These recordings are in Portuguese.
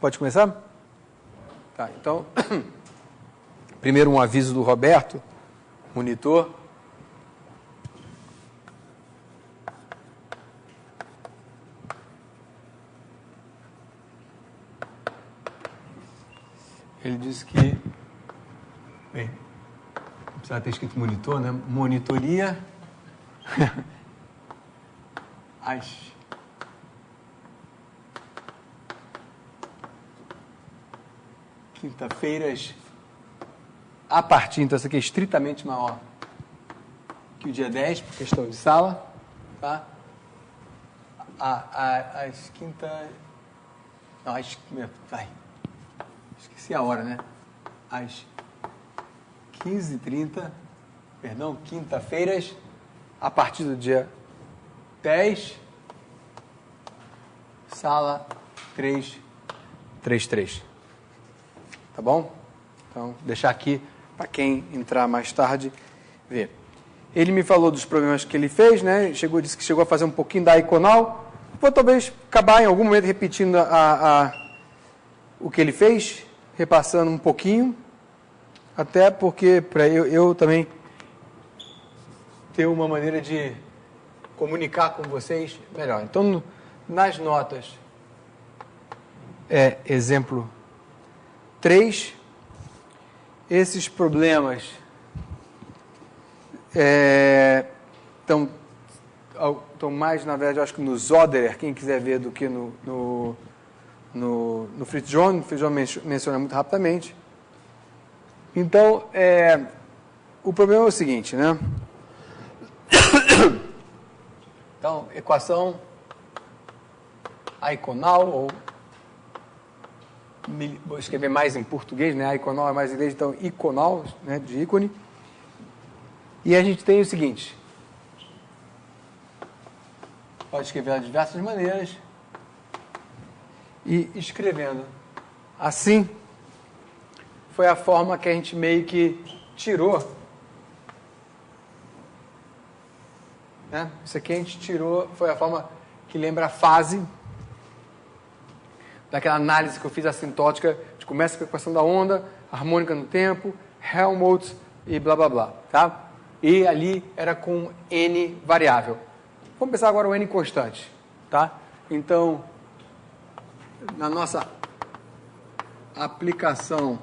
Pode começar? Tá, então, primeiro um aviso do Roberto, monitor. Ele disse que, bem, não precisava ter escrito monitor, né? Monitoria às quinta-feiras, a partir, então essa aqui é estritamente maior que o dia 10, por questão de sala, tá? Às quinta... Não, vai. Esqueci a hora, né? Às 15h30, perdão, quinta-feiras, a partir do dia 10, sala 333. Tá bom? Então, deixar aqui para quem entrar mais tarde ver. Ele me falou dos problemas que ele fez, né? Disse que chegou a fazer um pouquinho da Iconal. Vou talvez acabar em algum momento repetindo o que ele fez, repassando um pouquinho, até porque para eu também ter uma maneira de comunicar com vocês melhor. Então, nas notas, exemplo 3, esses problemas estão mais, na verdade, eu acho que no Zoderer, quem quiser ver, do que no Fritz John. O Fritz John menciona muito rapidamente. Então, o problema é o seguinte, né? Então, equação Iconal, ou vou escrever mais em português, né? Iconal é mais em inglês, então Iconal, né? De ícone. E a gente tem o seguinte, pode escrever de diversas maneiras, e escrevendo assim, foi a forma que a gente meio que tirou, né? Isso aqui a gente tirou, foi a forma que lembra a fase daquela análise que eu fiz assintótica, a gente começa com a equação da onda, harmônica no tempo, Helmholtz e blá blá blá, tá? E ali era com N variável. Vamos pensar agora o N constante, tá? Então, na nossa aplicação,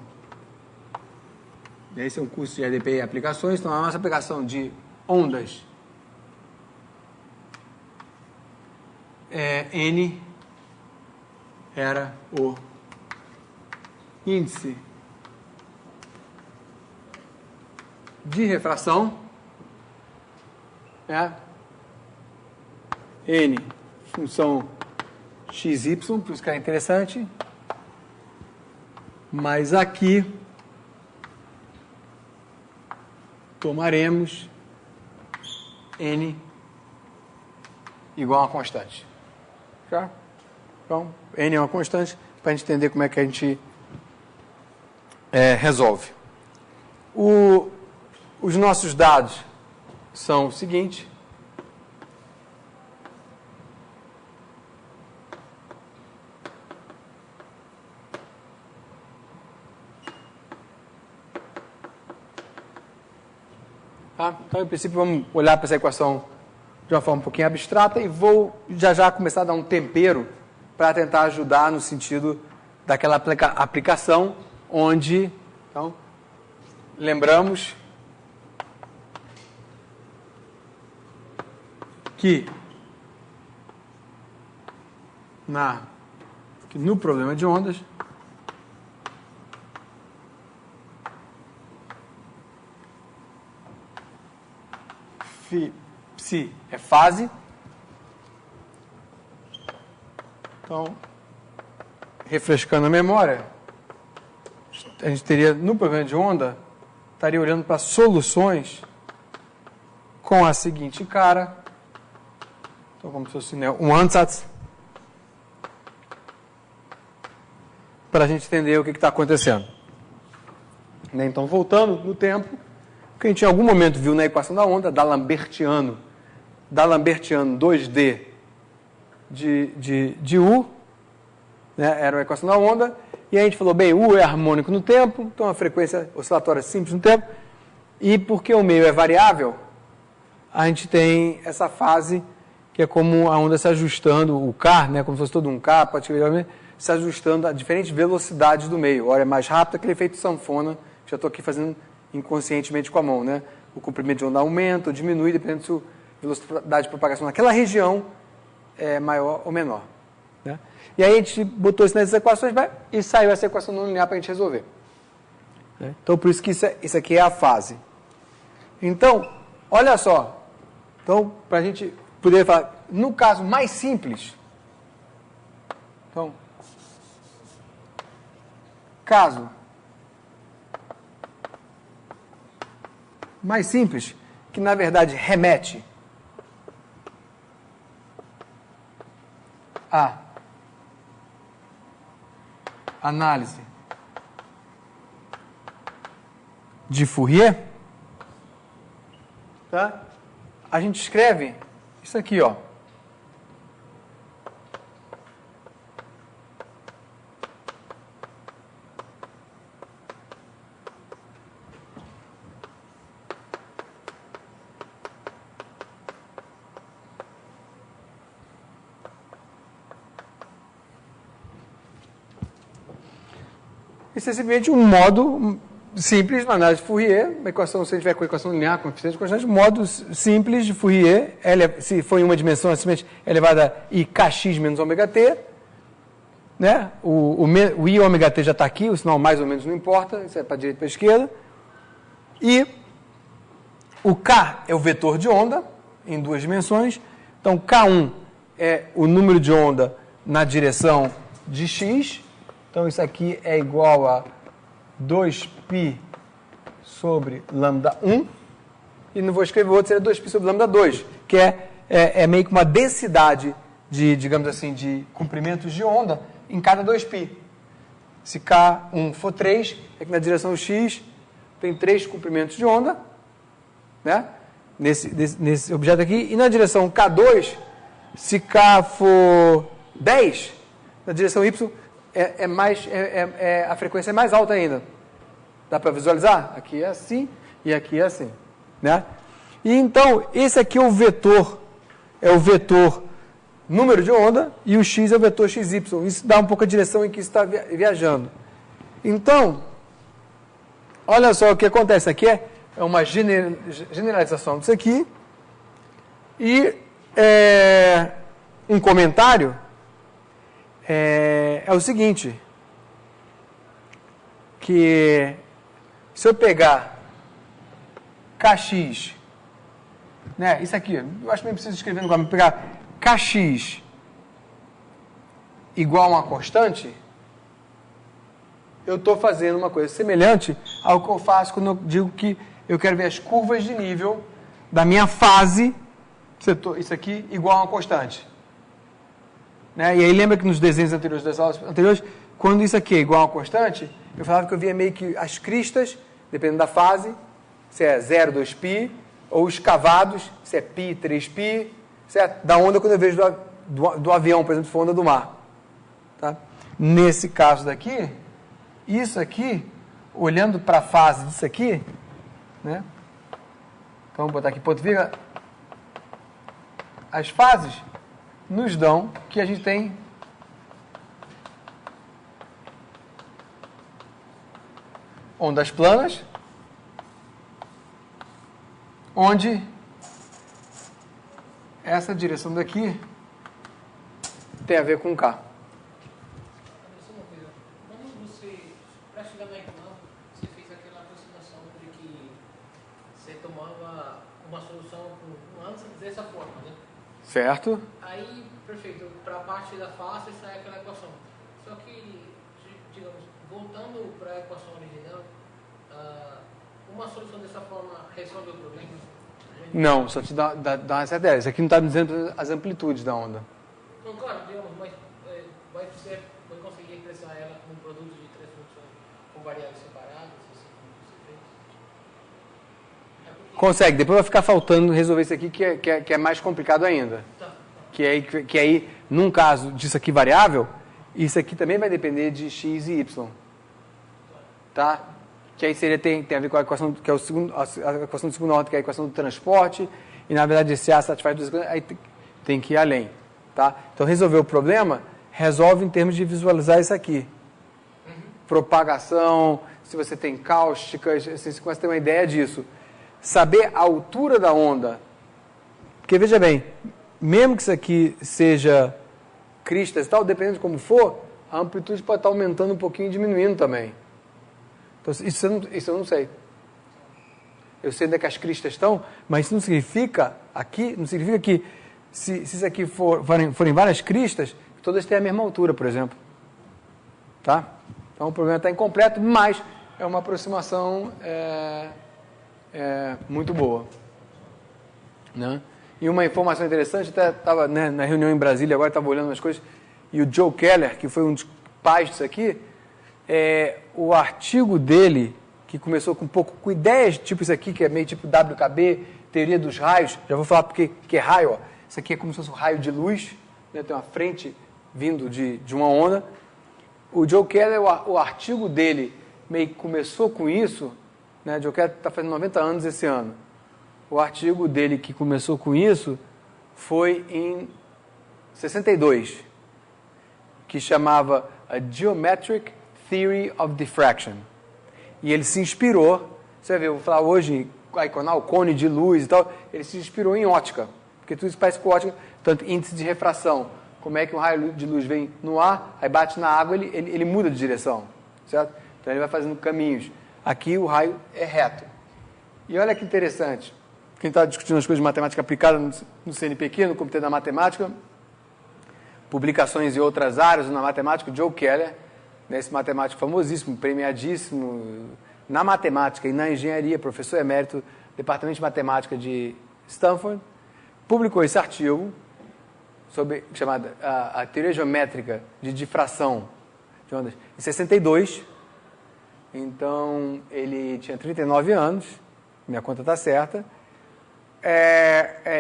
esse é um curso de EDP e aplicações, então a nossa aplicação de ondas N era o índice de refração, N função XY, por isso que é interessante, mas aqui tomaremos N igual a uma constante. Já? Então, N é uma constante, para a gente entender como é que a gente resolve. Os nossos dados são o seguinte. Tá? Então, em princípio, vamos olhar para essa equação de uma forma um pouquinho abstrata e vou já começar a dar um tempero para tentar ajudar no sentido daquela aplicação onde, então, lembramos que no problema de ondas psi é fase. Então, refrescando a memória, a gente teria, no problema de onda, estaria olhando para soluções com a seguinte cara. Então, como se fosse, né, um ansatz, para a gente entender o que está acontecendo. Né? Então, voltando no tempo, o que a gente em algum momento viu na equação da onda, da Lambertiano 2D de U, né? Era a equação da onda. E a gente falou, bem, U é harmônico no tempo, então a frequência oscilatória é simples no tempo. E porque o meio é variável, a gente tem essa fase que é como a onda se ajustando, o K, né, como se fosse todo um K, particularmente, se ajustando a diferentes velocidades do meio. Hora é mais rápido, aquele efeito sanfona, que já estou aqui fazendo inconscientemente com a mão, né? O comprimento de onda aumenta ou diminui, dependendo se a velocidade de propagação naquela região é maior ou menor. Né? E aí a gente botou isso nessas equações e saiu essa equação não linear para a gente resolver. Né? Então, por isso que isso aqui é a fase. Então, olha só. Então, para a gente poder falar, no caso mais simples, então, caso mais simples, que na verdade remete a análise de Fourier, tá? A gente escreve isso aqui, ó. Isso é simplesmente um modo simples na análise de Fourier, uma equação, se a gente tiver com a equação linear, coeficiente constante, modo simples de Fourier, se for em uma dimensão, é simplesmente elevada a i kx menos ômega t, né? O i ômega t já está aqui, o sinal mais ou menos não importa, isso é para a direita e para a esquerda, e o k é o vetor de onda, em duas dimensões, então k1 é o número de onda na direção de x, então isso aqui é igual a 2π sobre lambda 1, e não vou escrever o outro, seria 2π sobre lambda 2, que é meio que uma densidade de, digamos assim, de comprimentos de onda em cada 2π. Se K1 for 3, é que na direção x tem 3 comprimentos de onda, né? Nesse objeto aqui, e na direção K2, se K for 10, na direção y, a frequência é mais alta ainda. Dá para visualizar? Aqui é assim e aqui é assim. Né? E então, esse aqui é o vetor número de onda, e o x é o vetor xy. Isso dá um pouco a direção em que está viajando. Então, olha só o que acontece aqui. É uma generalização disso aqui. E um comentário é o seguinte, que se eu pegar kx, né, isso aqui, eu acho que nem preciso escrever no quadro, pegar kx igual a uma constante, eu estou fazendo uma coisa semelhante ao que eu faço quando eu digo que eu quero ver as curvas de nível da minha fase, isso aqui igual a uma constante. Né? E aí lembra que nos desenhos anteriores das aulas anteriores, quando isso aqui é igual a uma constante, eu falava que eu via meio que as cristas, dependendo da fase, se é 0, 2π, ou os cavados, se é π, 3π, certo? Da onda quando eu vejo do avião, por exemplo, se for onda do mar. Tá? Nesse caso daqui, isso aqui, olhando para a fase disso aqui, né? Então, vou botar aqui ponto vírgula, as fases nos dão que a gente tem ondas planas, onde essa direção daqui tem a ver com K. Quando você, para chegar na equação, você fez aquela aproximação de que você tomava uma solução antes dessa forma, né? Certo? Aí, perfeito, para a parte da face sai aquela equação. Só que, digamos, voltando para a equação original, uma solução dessa forma resolve o problema? Não, só te dá uma certa ideia. Isso aqui não está me dizendo as amplitudes da onda. Não, claro, digamos, mas vai conseguir expressar ela como um produto de três funções com variáveis separadas, assim como você fez? Consegue, depois vai ficar faltando resolver isso aqui, que é mais complicado ainda. Tá. Que aí, num caso disso aqui variável, Isso aqui também vai depender de x e y. Tá? Que aí tem a ver com a equação, que é a equação de segunda ordem, que é a equação do transporte, e na verdade esse A satisfaz duas coisas, aí tem que ir além. Tá? Então, resolver o problema, resolve em termos de visualizar isso aqui. Propagação, se você tem cáusticas, assim, você começa a ter uma ideia disso. Saber a altura da onda. Porque, veja bem, mesmo que isso aqui seja cristas e tal, dependendo de como for, a amplitude pode estar aumentando um pouquinho e diminuindo também. Então, isso eu não sei. Eu sei onde é que as cristas estão, mas isso não significa que se isso aqui forem várias cristas, todas têm a mesma altura, por exemplo. Tá? Então, o problema está incompleto, mas é uma aproximação muito boa. Né? E uma informação interessante, até estava na reunião em Brasília, agora estava olhando umas coisas, e o Joe Keller, que foi um dos pais disso aqui, o artigo dele, que começou com ideias tipo isso aqui, que é meio tipo WKB, teoria dos raios, já vou falar porque que é raio, ó. Isso aqui é como se fosse um raio de luz, né? Tem uma frente vindo de uma onda. O Joe Keller, o artigo dele meio que começou com isso, né? O Joe Keller está fazendo 90 anos esse ano. O artigo dele que começou com isso foi em 62, que chamava A Geometric Theory of Diffraction. E ele se inspirou, você vai ver, eu vou falar hoje, o cone de luz e tal, ele se inspirou em ótica, porque tudo isso parece com ótica, tanto índice de refração, como é que um raio de luz vem no ar, aí bate na água, ele muda de direção, certo? Então ele vai fazendo caminhos. Aqui o raio é reto. E olha que interessante, quem está discutindo as coisas de matemática aplicada no CNPq, no Comitê da Matemática, publicações em outras áreas, na matemática, o Joe Keller, esse matemático famosíssimo, premiadíssimo na matemática e na engenharia, professor emérito do Departamento de Matemática de Stanford, publicou esse artigo chamado a Teoria Geométrica de Difração de Ondas, em 62. Então, ele tinha 39 anos, minha conta está certa.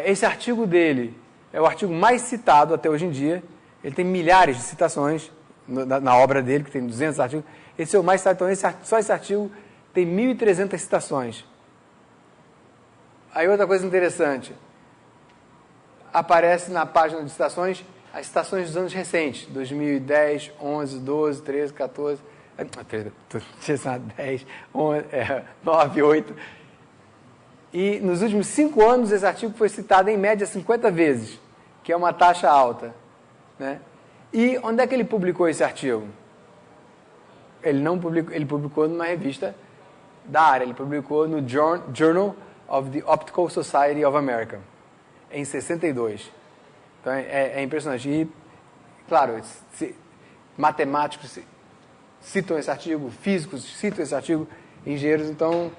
Esse artigo dele é o artigo mais citado até hoje em dia. Ele tem milhares de citações na obra dele, que tem 200 artigos. Esse é o mais citado. Então, só esse artigo tem 1.300 citações. Aí outra coisa interessante, aparece na página de citações as citações dos anos recentes, 2010, 11, 12, 13, 14, 10, 11, 9, 8. E nos últimos 5 anos esse artigo foi citado em média 50 vezes, que é uma taxa alta. Né? E onde é que ele publicou esse artigo? Ele publicou numa revista da área, ele publicou no Journal of the Optical Society of America, em 62. Então é impressionante. E, claro, matemáticos citam esse artigo, físicos citam esse artigo, engenheiros, então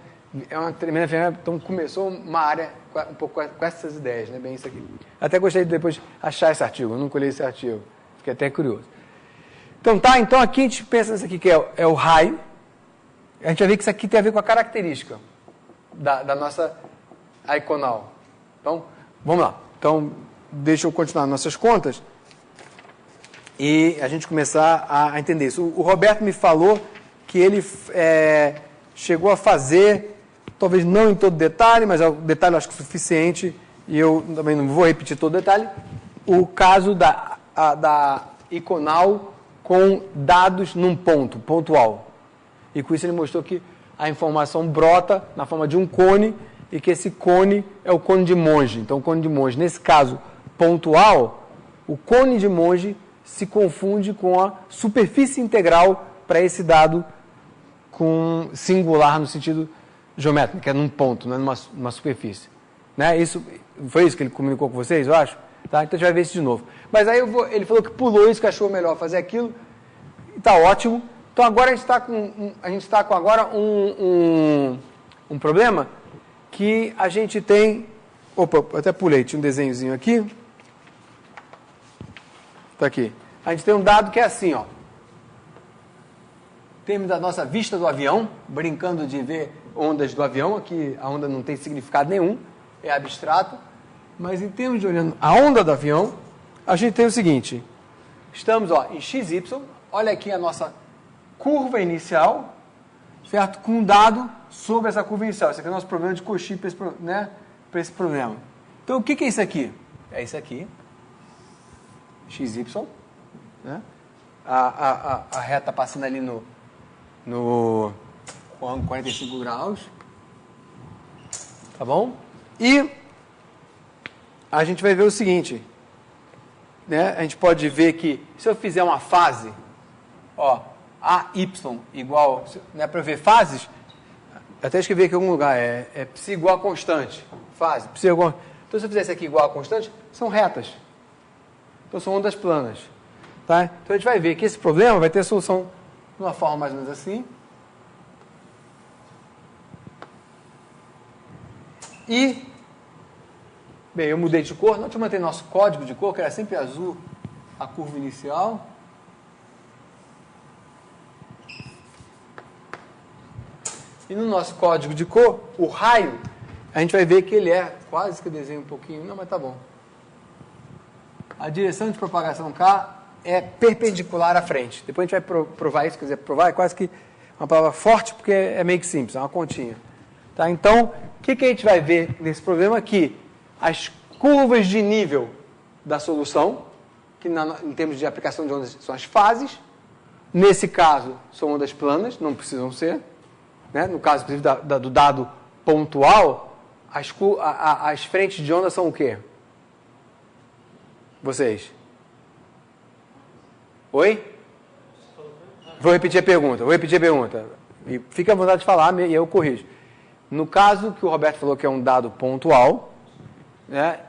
é uma tremenda ferramenta. Então começou uma área um pouco com essas ideias, né? Bem isso aqui. Até gostei de depois achar esse artigo, eu nunca li esse artigo, fiquei até curioso. Então então aqui a gente pensa nisso aqui que é o raio. A gente vai ver que isso aqui tem a ver com a característica da nossa iconal. Então, vamos lá. Então, deixa eu continuar nossas contas e a gente começar a entender isso. O Roberto me falou que ele chegou a fazer, talvez não em todo detalhe, mas o detalhe eu acho que é suficiente, e eu também não vou repetir todo o detalhe, o caso da iconal com dados num pontual. E com isso ele mostrou que a informação brota na forma de um cone e que esse cone é o cone de Monge. Então, o cone de Monge, nesse caso pontual, o cone de Monge se confunde com a superfície integral para esse dado com singular no sentido geométrico, que é num ponto, não é numa superfície. Né? Foi isso que ele comunicou com vocês, eu acho? Tá? Então a gente vai ver isso de novo. Mas aí ele falou que pulou isso, que achou melhor fazer aquilo. Está ótimo. Então agora a gente está com agora um problema que a gente tem... Opa, eu até pulei, tinha um desenhozinho aqui. Está aqui. A gente tem um dado que é assim, ó. Temos a nossa vista do avião, brincando de ver ondas do avião. Aqui a onda não tem significado nenhum, é abstrato. Mas em termos de olhando a onda do avião, a gente tem o seguinte. estamos em XY, olha aqui a nossa curva inicial, certo? Com um dado sobre essa curva inicial. Esse aqui é o nosso problema de Cauchy para esse problema. Então, o que é isso aqui? É isso aqui, XY, né? A reta passando ali no ângulo 45 graus, tá bom? E a gente vai ver o seguinte, né? A gente pode ver que se eu fizer uma fase, AY igual, né, para ver fases, até escrevi aqui em algum lugar, é psi igual a constante, fase, psi igual. Então, se eu fizer isso aqui igual a constante, são retas. Então, são ondas planas. Tá? Então, a gente vai ver que esse problema vai ter solução de uma forma mais ou menos assim. E, bem, eu mudei de cor. Não te manter nosso código de cor, que era sempre azul, a curva inicial. E no nosso código de cor, o raio, a gente vai ver que ele é, quase que eu desenho um pouquinho, não, mas tá bom. A direção de propagação K é perpendicular à frente. Depois a gente vai provar isso, quer dizer, provar é quase que uma palavra forte, porque é meio que simples, é uma continha. Tá? Então, o que a gente vai ver nesse problema aqui? As curvas de nível da solução, que em termos de aplicação de ondas são as fases. Nesse caso, são ondas planas, não precisam ser. Né? No caso, inclusive, do dado pontual, as frentes de onda são o quê? Vocês? Oi? Vou repetir a pergunta. E fique à vontade de falar e eu corrijo. No caso que o Roberto falou que é um dado pontual, né,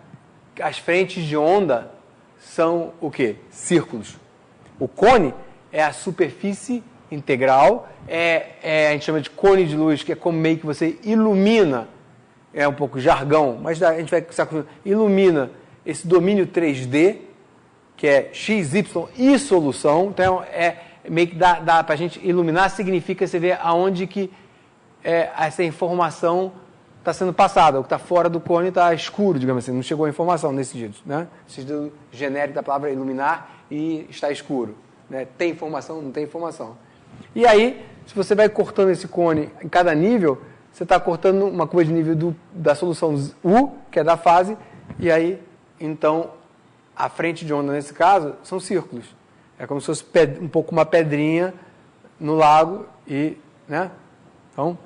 as frentes de onda são o quê? Círculos. O cone é a superfície integral, a gente chama de cone de luz, que é como meio que você ilumina, é um pouco jargão, mas a gente vai ilumina esse domínio 3D, que é x, y e solução. Então, meio que dá para a gente iluminar, significa você ver aonde que essa informação está sendo passada. O que está fora do cone está escuro, digamos assim, não chegou a informação nesse sentido. Né? No sentido genérico da palavra iluminar e está escuro. Né? Tem informação, não tem informação. E aí, se você vai cortando esse cone em cada nível, você está cortando uma curva de nível da solução U, que é da fase, e aí, então, a frente de onda, nesse caso, são círculos. É como se fosse um pouco uma pedrinha no lago e, né? Então,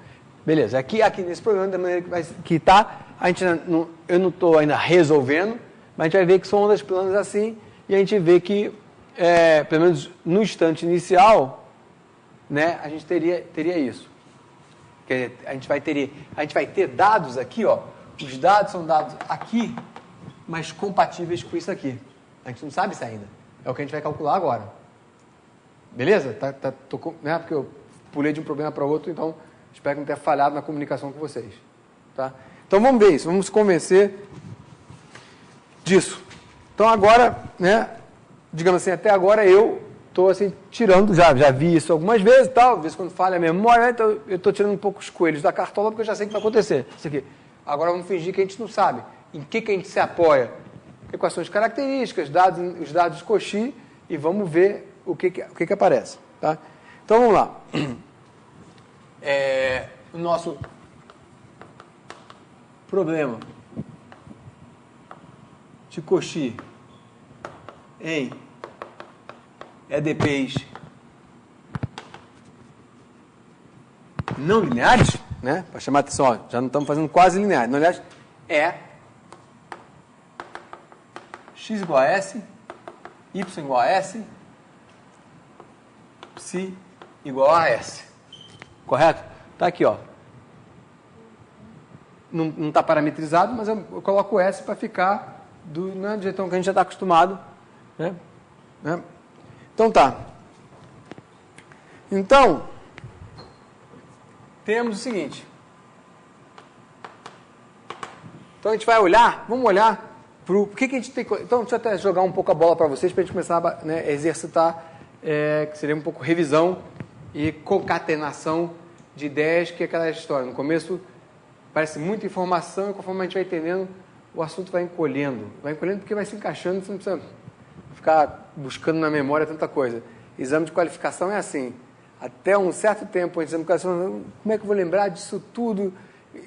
beleza. Aqui nesse programa, da maneira que está, eu não estou ainda resolvendo, mas a gente vai ver que são ondas planas assim, e a gente vê que, pelo menos no instante inicial, né, a gente teria isso. Quer dizer, a gente vai ter dados aqui, os dados são dados aqui, mas compatíveis com isso aqui. A gente não sabe isso ainda. É o que a gente vai calcular agora. Beleza? Né? Porque eu pulei de um problema para outro, então espero que não tenha falhado na comunicação com vocês. Tá? Então vamos ver isso, vamos se convencer disso. Então agora, né, digamos assim, até agora eu estou assim, tirando, já vi isso algumas vezes, tal, às vezes quando falha a memória, então eu estou tirando um pouco os coelhos da cartola, porque eu já sei o que vai acontecer. Isso aqui. Agora vamos fingir que a gente não sabe. Em que a gente se apoia? Equações de características, os dados de Cauchy, e vamos ver o que aparece. Tá? Então vamos lá. O nosso problema de Cauchy em EDPs não lineares, né? Para chamar a atenção, já não estamos fazendo quase lineares. Não, aliás, x igual a S, y igual a S, psi igual a S. Correto? Está aqui, Não está parametrizado, mas eu coloco S para ficar do jeitão que a gente já está acostumado. Né? Então tá. Então, temos o seguinte. Então a gente vai olhar, vamos olhar para o que a gente tem. Então, deixa eu até jogar um pouco a bola para vocês, para a gente começar a exercitar, que seria um pouco revisão e concatenação de ideias, que é aquela história. No começo parece muita informação e conforme a gente vai entendendo, o assunto vai encolhendo porque vai se encaixando, você não precisa ficar buscando na memória tanta coisa. Exame de qualificação é assim. Até um certo tempo, antes de exame de qualificação, como é que eu vou lembrar disso tudo?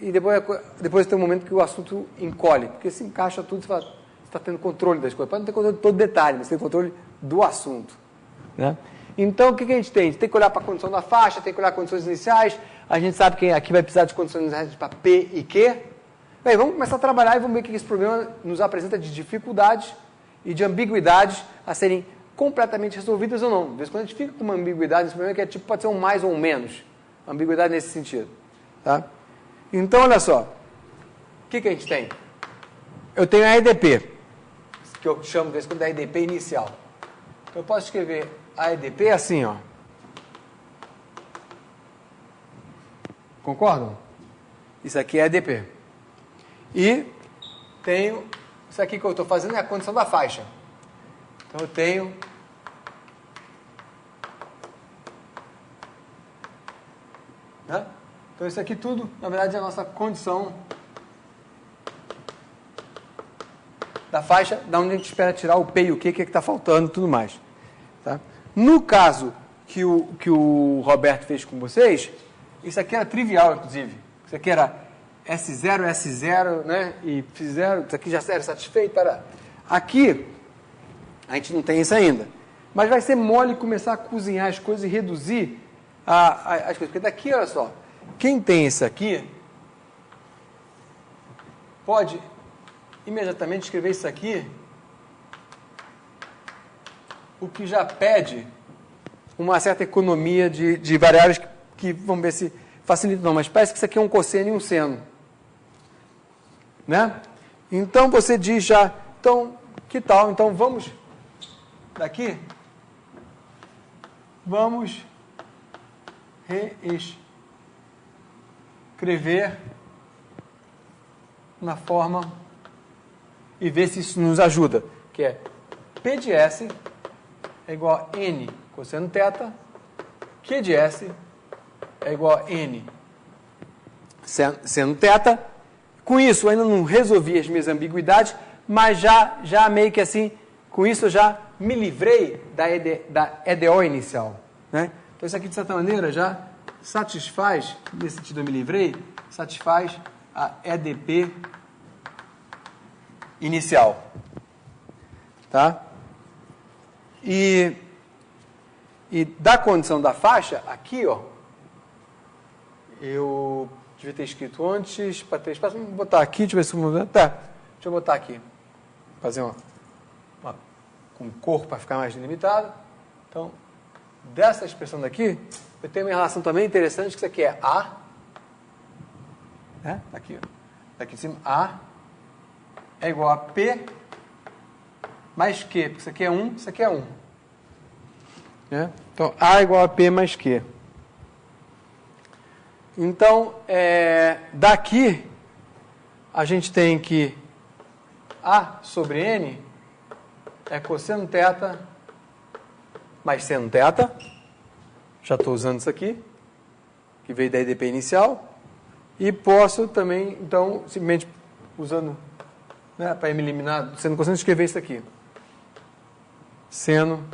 E depois tem um momento que o assunto encolhe, porque se encaixa tudo, você fala, você está tendo controle das coisas. Pode não ter controle de todo detalhe, mas você tem controle do assunto. Né? Então, o que a gente tem? A gente tem que olhar para a condição da faixa, tem que olhar condições iniciais. A gente sabe que aqui vai precisar de condições iniciais para P e Q. Bem, vamos começar a trabalhar e vamos ver o que esse problema nos apresenta de dificuldades e de ambiguidades a serem completamente resolvidas ou não. Às vezes, quando a gente fica com uma ambiguidade, esse problema é que tipo, pode ser um mais ou um menos. Ambiguidade nesse sentido. Tá? Então, olha só. O que a gente tem? Eu tenho a EDP, que eu chamo de vez em quando da EDP inicial. Então, eu posso escrever a EDP assim, ó. Concordam? Isso aqui é a EDP. E tenho... Isso aqui que eu estou fazendo é a condição da faixa. Então, eu tenho... Né? Então, isso aqui tudo, na verdade, é a nossa condição da faixa, da onde a gente espera tirar o P e o Q, que é que está faltando e tudo mais. Tá? No caso que o Roberto fez com vocês, isso aqui era trivial, inclusive. Isso aqui era S0, S0, né? E fizeram, isso aqui já era satisfeito. Aqui, a gente não tem isso ainda. Mas vai ser mole começar a cozinhar as coisas e reduzir as coisas. Porque daqui, olha só, quem tem isso aqui pode imediatamente escrever isso aqui, o que já pede uma certa economia de variáveis que vamos ver se facilita. Não, mas parece que isso aqui é um cosseno e um seno. Né? Então, você diz já, então, que tal? Então, vamos daqui, vamos reescrever na forma e ver se isso nos ajuda, que é P de S é igual a N cosseno θ, Q de S é igual a N seno θ. Com isso, eu ainda não resolvi as minhas ambiguidades, mas já meio que assim, com isso eu já me livrei da EDO inicial. Né? Então, isso aqui, de certa maneira, já satisfaz, nesse sentido eu me livrei, satisfaz a EDP inicial. Tá? E da condição da faixa, aqui, ó, eu devia ter escrito antes, para ter espaço, vou botar aqui, deixa eu ver se eu vou... Tá, deixa eu botar aqui. Fazer com cor para ficar mais delimitado. Então, dessa expressão daqui, eu tenho uma relação também interessante, que isso aqui é A, né? Aqui, ó. Daqui de cima, A é igual a P mais Q, porque isso aqui é 1, isso aqui é 1. Né? Então, A é igual a P mais Q. Então, daqui, a gente tem que A sobre N é cosseno θ mais seno θ. Já estou usando isso aqui, que veio da EDP inicial. E posso também, então, simplesmente usando, né, para me eliminar do seno cosseno, escrever isso aqui. Seno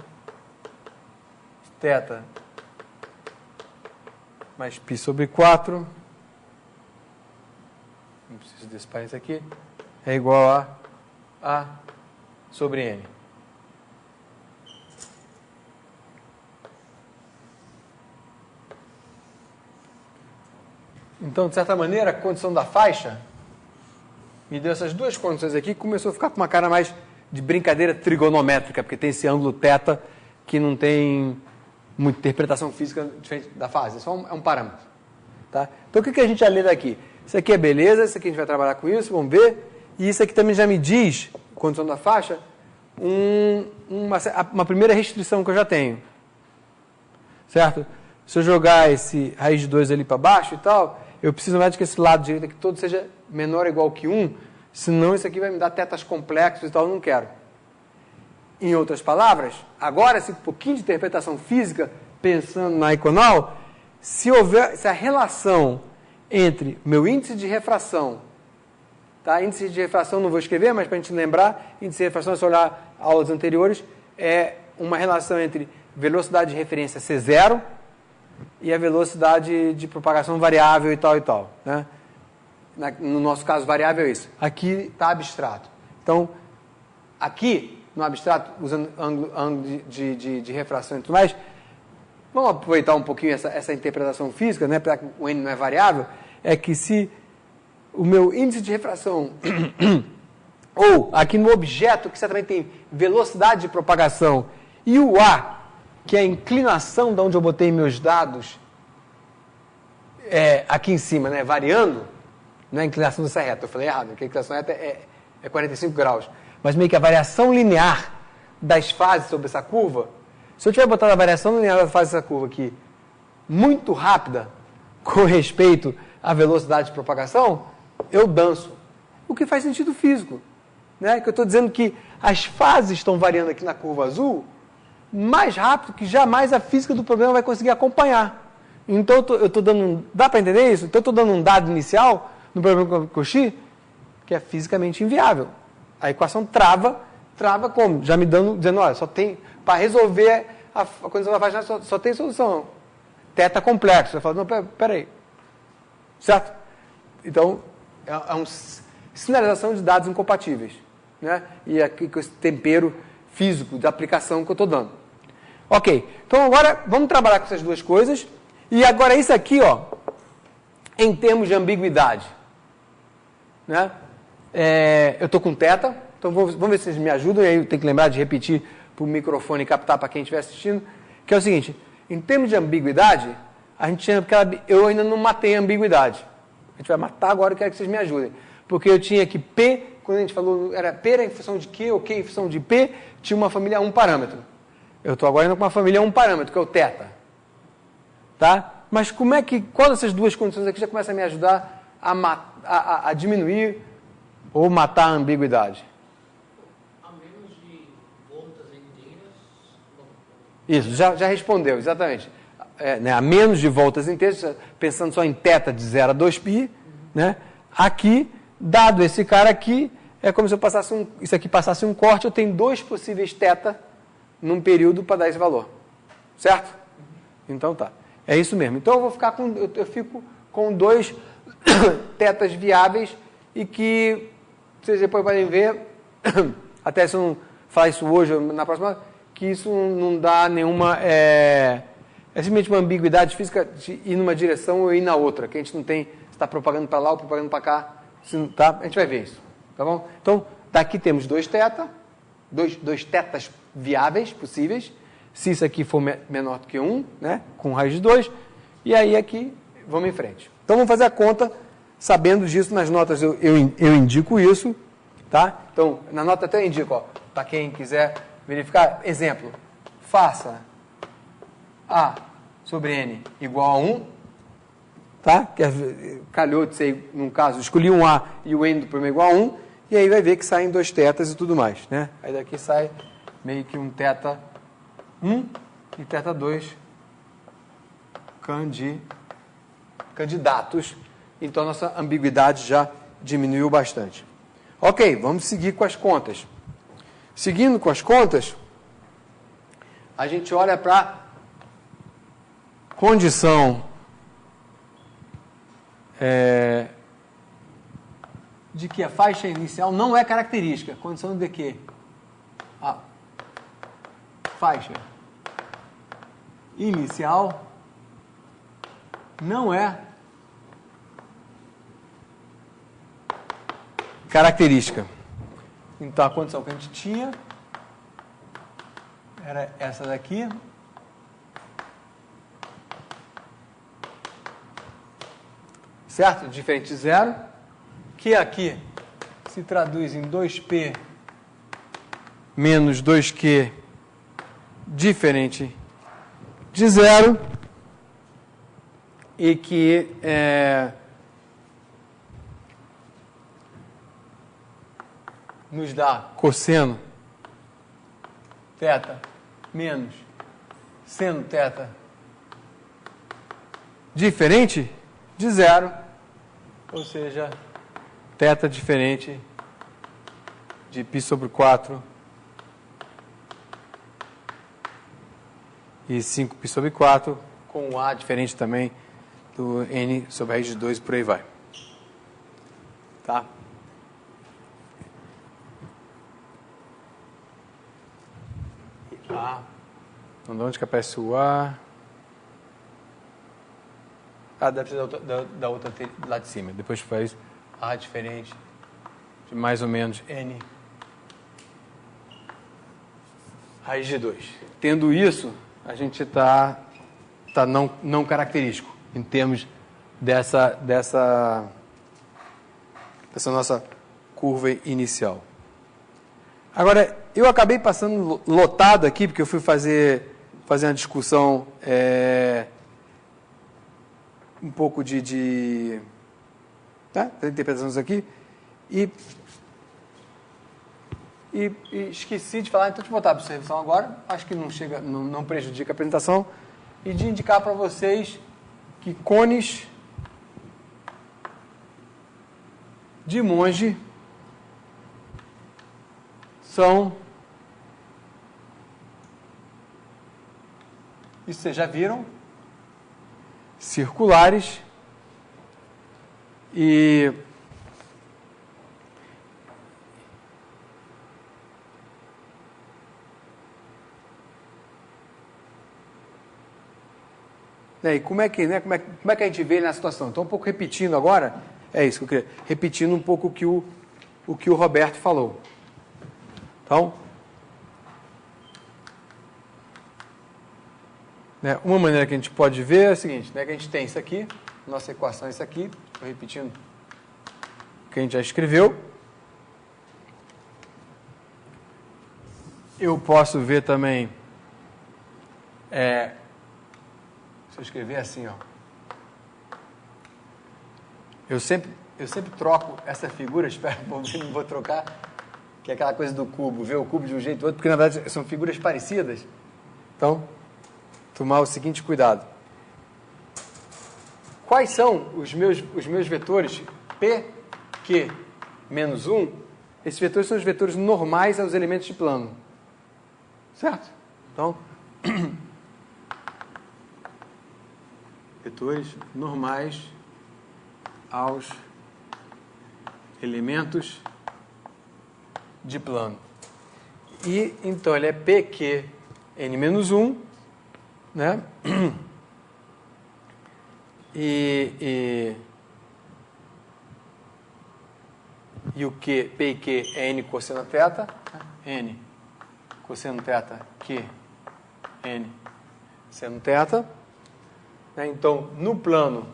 θ mais π sobre 4, não preciso desse parênteses aqui, é igual a sobre N. Então, de certa maneira, a condição da faixa me deu essas duas condições aqui, começou a ficar com uma cara mais de brincadeira trigonométrica, porque tem esse ângulo θ que não tem muita interpretação física diferente da fase, só é um parâmetro. Tá? Então, o que a gente já lê daqui? Isso aqui é beleza, isso aqui a gente vai trabalhar com isso, vamos ver. E isso aqui também já me diz, condição da faixa, uma primeira restrição que eu já tenho. Certo? Se eu jogar esse raiz de 2 ali para baixo e tal, eu preciso mais de que esse lado direito aqui todo seja menor ou igual que 1, senão isso aqui vai me dar tetas complexos e tal, eu não quero. Em outras palavras, agora esse pouquinho de interpretação física, pensando na Econal, se a relação entre meu índice de refração, tá? Índice de refração não vou escrever, mas para a gente lembrar, índice de refração é só olhar aulas anteriores, é uma relação entre velocidade de referência C0 e a velocidade de propagação variável e tal, né? No nosso caso, variável é isso. Aqui está abstrato. Então, aqui, no abstrato, usando ângulo de refração e tudo mais, vamos aproveitar um pouquinho essa interpretação física, né, porque o N não é variável, é que se o meu índice de refração, ou aqui no objeto, que certamente tem velocidade de propagação, e o A, que é a inclinação de onde eu botei meus dados, aqui em cima, né, variando, não é a inclinação dessa reta, eu falei errado, porque a inclinação reta é 45 graus, mas meio que a variação linear das fases sobre essa curva, se eu tiver botado a variação linear da fase dessa curva aqui muito rápida com respeito à velocidade de propagação, eu danço. O que faz sentido físico, né? Que eu estou dizendo que as fases estão variando aqui na curva azul mais rápido que jamais a física do problema vai conseguir acompanhar. Então eu estou dando dá para entender isso? Então eu estou dando um dado inicial no problema com Cauchy que é fisicamente inviável. A equação trava como? Já me dizendo, olha, só tem, para resolver a condição da faixa, só tem solução. Teta complexo. Eu falo, não, peraí. Certo? Então, é uma sinalização de dados incompatíveis, né? E aqui com esse tempero físico de aplicação que eu estou dando. Ok. Então, agora, vamos trabalhar com essas duas coisas. E agora, isso aqui, ó, em termos de ambiguidade, né? Eu estou com teta, então vamos ver se vocês me ajudam, e aí eu tenho que lembrar de repetir para o microfone captar para quem estiver assistindo, que é o seguinte, em termos de ambiguidade, a gente tinha, porque eu ainda não matei a ambiguidade. A gente vai matar agora, eu quero que vocês me ajudem. Porque eu tinha que P, quando a gente falou, era P era em função de Q, ou Q em função de P, tinha uma família 1 parâmetro. Eu estou agora indo com uma família 1 parâmetro, que é o teta. Tá? Mas qual dessas duas condições aqui já começa a me ajudar a diminuir ou matar a ambiguidade? A menos de voltas inteiras. Isso, já respondeu, exatamente. Né, a menos de voltas inteiras, pensando só em teta de 0 a 2π, né? Aqui, dado esse cara aqui, é como se eu passasse isso aqui passasse um corte, eu tenho 2 possíveis teta num período para dar esse valor. Certo? Então tá. É isso mesmo. Então eu fico com 2 tetas viáveis e que vocês depois podem ver, até se eu não falar isso hoje ou na próxima, que isso não dá nenhuma... É simplesmente uma ambiguidade física de ir numa direção ou ir na outra, que a gente não tem, se está propagando para lá ou propagando para cá, tá? A gente vai ver isso, tá bom? Então, daqui temos 2 teta, dois tetas viáveis possíveis, se isso aqui for menor do que 1, né, com raiz de 2, e aí aqui, vamos em frente. Então, vamos fazer a conta, sabendo disso, nas notas eu indico isso, tá? Então, na nota até eu indico, ó, para quem quiser verificar, exemplo, faça A sobre N igual a 1, tá? Que calhou de ser, num caso, escolhi um A e o N do problema igual a 1, e aí vai ver que saem 2 tetas e tudo mais, né? Aí daqui sai meio que um teta 1 e teta 2 candidatos. Então, nossa ambiguidade já diminuiu bastante. Ok, vamos seguir com as contas. Seguindo com as contas, a gente olha para condição de que a faixa inicial não é característica. Condição de que a faixa inicial não é característica. Então, a condição que a gente tinha era essa daqui. Certo? Diferente de 0. Que aqui se traduz em 2P menos 2Q diferente de 0. E que nos dá cosseno θ menos seno θ diferente de 0, ou seja, θ diferente de π sobre 4 e 5π sobre 4, com um A diferente também do n sobre a raiz de 2 e por aí vai. Tá? A. Então, de onde que aparece o A? Deve ser da outra lá de cima. Depois faz A diferente de mais ou menos n raiz de 2. Tendo isso, a gente está não característico em termos dessa nossa curva inicial. Agora, eu acabei passando lotado aqui, porque eu fui fazer uma discussão um pouco de interpretações aqui, e esqueci de falar, então deixa eu voltar para a observação agora, acho que não prejudica a apresentação, e de indicar para vocês que cones de Monge são, isso vocês já viram, circulares e como é que a gente vê na situação? Estou um pouco repetindo agora, é isso que eu queria, repetindo um pouco o que o Roberto falou. Então, uma maneira que a gente pode ver é a seguinte, que a gente tem isso aqui, nossa equação é isso aqui, estou repetindo o que a gente já escreveu. Eu posso ver também, se eu escrever assim, eu sempre troco essa figura, espero que não vou trocar, que é aquela coisa do cubo, ver o cubo de um jeito ou outro, porque na verdade são figuras parecidas. Então, tomar o seguinte cuidado. Quais são os meus vetores P, Q, menos 1? Esses vetores são os vetores normais aos elementos de plano. Certo? Então, vetores normais aos elementos de plano. E, então, ele é PQN-1, né? E o Q, P e Q é N cosseno θ, N cosseno θ, Q, N seno θ. Então, no plano,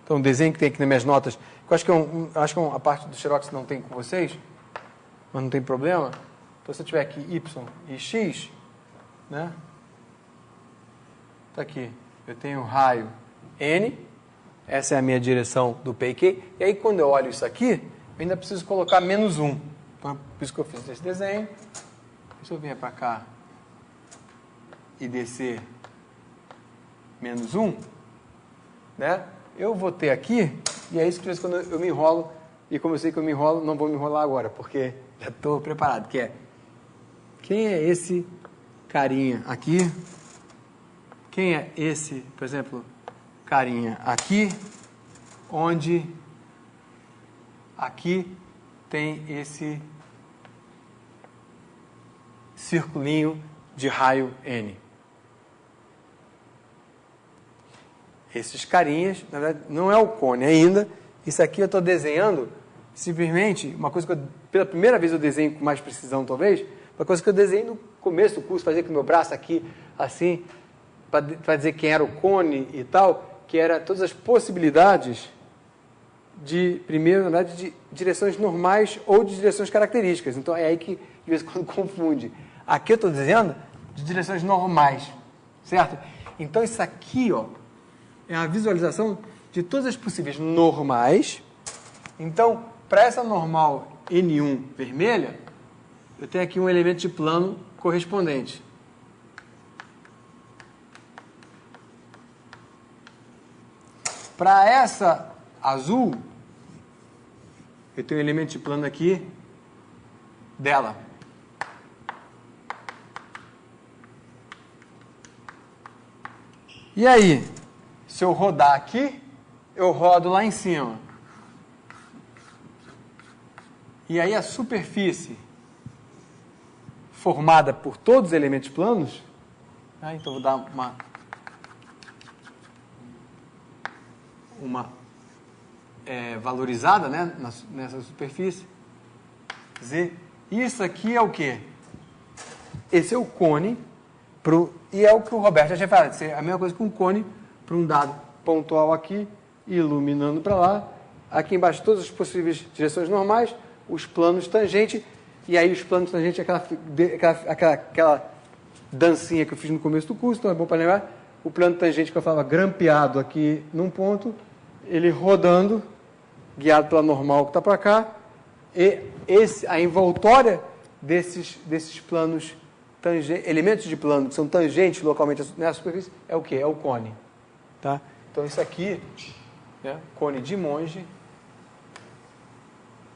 então o desenho que tem aqui nas minhas notas, eu acho que a parte do Xerox não tem com vocês, mas não tem problema. Então, se eu tiver aqui Y e X, né? Está aqui, eu tenho raio N, essa é a minha direção do P e Q, e aí quando eu olho isso aqui, eu ainda preciso colocar menos 1. Então, por isso que eu fiz esse desenho. Se eu vier para cá e descer menos 1, né? Eu vou ter aqui, e é isso que de vez em quando eu me enrolo, e como eu sei que eu me enrolo, não vou me enrolar agora, porque já estou preparado, que é, quem é esse carinha aqui? Quem é esse, por exemplo, carinha aqui, onde aqui tem esse circulinho de raio N. Esses carinhas, na verdade, não é o cone ainda. Isso aqui eu estou desenhando, simplesmente, uma coisa que pela primeira vez eu desenho com mais precisão, talvez, uma coisa que eu desenhei no começo do curso, fazer com o meu braço aqui, assim, para dizer quem era o cone e tal, que era todas as possibilidades primeiro, na verdade, de direções normais ou de direções características. Então, é aí que, de vez em quando, confunde. Aqui eu estou dizendo de direções normais, certo? Então, isso aqui, é a visualização de todas as possíveis normais. Então, para essa normal N1 vermelha, eu tenho aqui um elemento de plano correspondente. Para essa azul, eu tenho um elemento de plano aqui dela. E aí, se eu rodar aqui, eu rodo lá em cima. E aí a superfície formada por todos os elementos planos, né? Então vou dar uma valorizada, né, nessa superfície. Z. Isso aqui é o quê? Esse é o cone, e é o que o Roberto já tinha falado, é a mesma coisa que um cone para um dado pontual aqui, iluminando para lá. Aqui embaixo todas as possíveis direções normais, os planos tangente, e aí os planos tangente é aquela dancinha que eu fiz no começo do curso, então é bom para lembrar, o plano tangente que eu falava grampeado aqui num ponto, ele rodando, guiado pela normal que está para cá, e a envoltória desses planos tangentes, elementos de plano que são tangentes localmente nessa superfície, é o quê? É o cone. Tá? Então isso aqui, né, cone de Monge,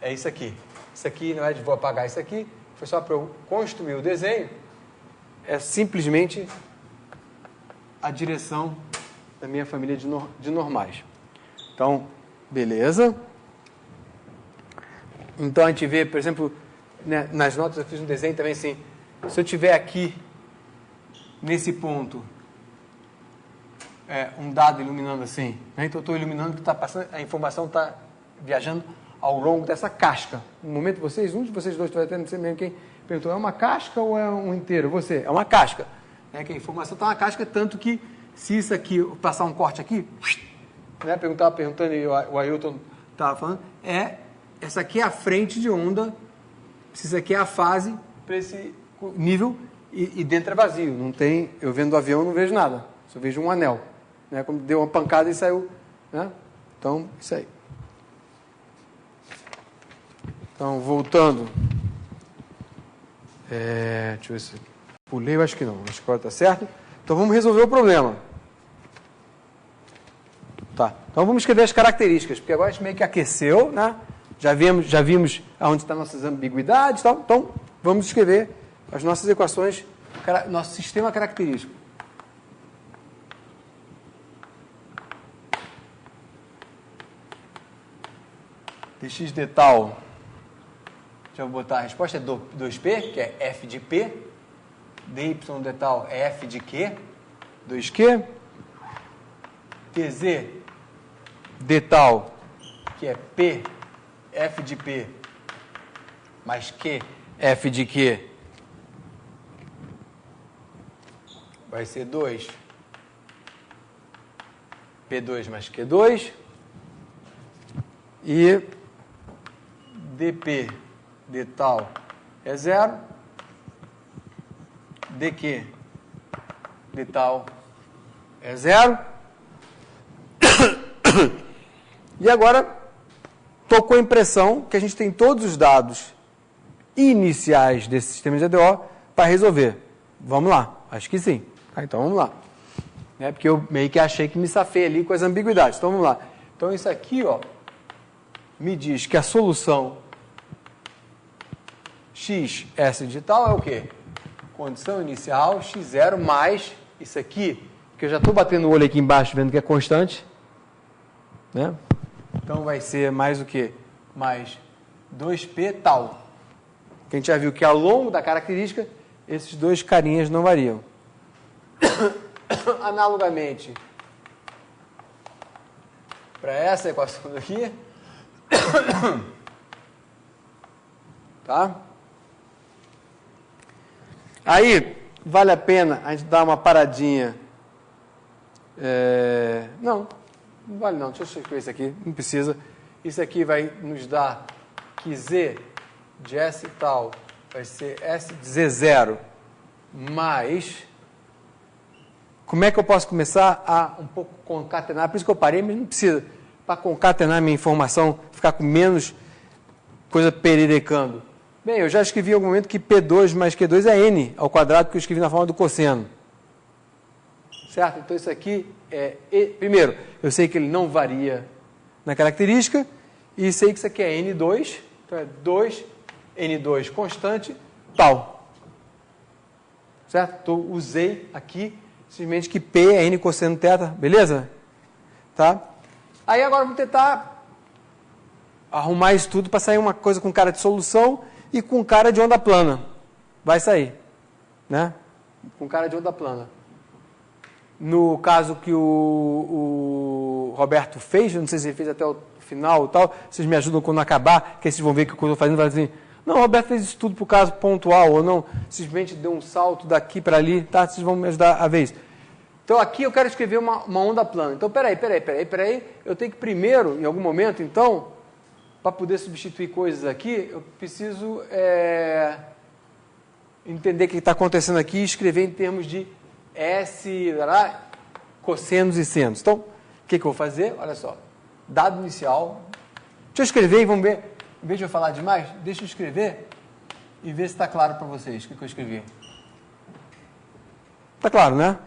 é isso aqui. Isso aqui, na verdade, vou apagar isso aqui, foi só para eu construir o desenho, é simplesmente a direção da minha família de normais. Então, beleza. Então a gente vê, por exemplo, né, nas notas eu fiz um desenho também assim, se eu tiver aqui, nesse ponto, um dado iluminando assim, né, então eu estou iluminando que está passando, a informação está viajando ao longo dessa casca. No momento um de vocês dois, não sei mesmo quem, perguntou, é uma casca ou é um inteiro? Você, é uma casca. Né, que a informação está na casca, tanto que se isso aqui, passar um corte aqui, né, perguntando e o Ailton estava falando, essa aqui é a frente de onda, se isso aqui é a fase para esse nível, e dentro é vazio, não tem, eu vendo o avião não vejo nada, só vejo um anel, né, como deu uma pancada e saiu, né, então, isso aí. Então, voltando, deixa eu ver se pulei, eu acho que não, acho que agora está certo, então vamos resolver o problema. Tá, então vamos escrever as características, porque agora a gente meio que aqueceu, né? Já vimos aonde estão nossas ambiguidades, tal. Então vamos escrever as nossas equações, nosso sistema característico. dx de tal, já vou botar a resposta, é 2p, que é f de p, dy de tal é f de q, 2q, tz de tal, que é p, f de p, mais q, f de q, vai ser 2, p2 mais q2, e dp de tal é 0, dq de tal é 0. E agora, estou com a impressão que a gente tem todos os dados iniciais desse sistema de ADO para resolver. Vamos lá, acho que sim. Então vamos lá. Porque eu meio que achei que me safei ali com as ambiguidades. Então vamos lá. Então isso aqui, me diz que a solução x, S de tal é o quê? Condição inicial, x0 mais isso aqui, que eu já estou batendo o olho aqui embaixo, vendo que é constante. Né? Então vai ser mais o quê? Mais 2p tal. Que a gente já viu que ao longo da característica, esses dois carinhas não variam. Analogamente, para essa equação daqui, tá? Aí, vale a pena a gente dar uma paradinha. Não vale não. Deixa eu escrever isso aqui. Não precisa. Isso aqui vai nos dar que z de S tal vai ser S de Z0 mais... Como é que eu posso começar a um pouco concatenar? Por isso que eu parei, mas não precisa. Para concatenar minha informação, ficar com menos coisa pererecando. Bem, eu já escrevi em algum momento que P2 mais Q2 é N ao quadrado, que eu escrevi na forma do cosseno. Certo? Então, isso aqui é... Primeiro, eu sei que ele não varia na característica, e sei que isso aqui é N2, então é 2, N2 constante, tal. Certo? Então, usei aqui simplesmente que P é N cosseno θ, beleza? Tá? Aí agora vamos tentar arrumar isso tudo para sair uma coisa com cara de solução e com cara de onda plana. Vai sair, né? Com cara de onda plana. No caso que o Roberto fez, não sei se ele fez até o final e tal, vocês me ajudam quando acabar, que aí vocês vão ver que o que eu estou fazendo vai dizer, não, o Roberto fez isso tudo por caso pontual, ou não, simplesmente deu um salto daqui para ali, tá? Vocês vão me ajudar a ver isso. Então aqui eu quero escrever uma onda plana. Então peraí, eu tenho que primeiro, em algum momento, então, para poder substituir coisas aqui, eu preciso entender o que está acontecendo aqui e escrever em termos de S, cossenos e senos. Então, o que eu vou fazer? Olha só, dado inicial. Deixa eu escrever e vamos ver. Em vez de eu falar demais, deixa eu escrever e ver se está claro para vocês o que eu escrevi. Está claro, né?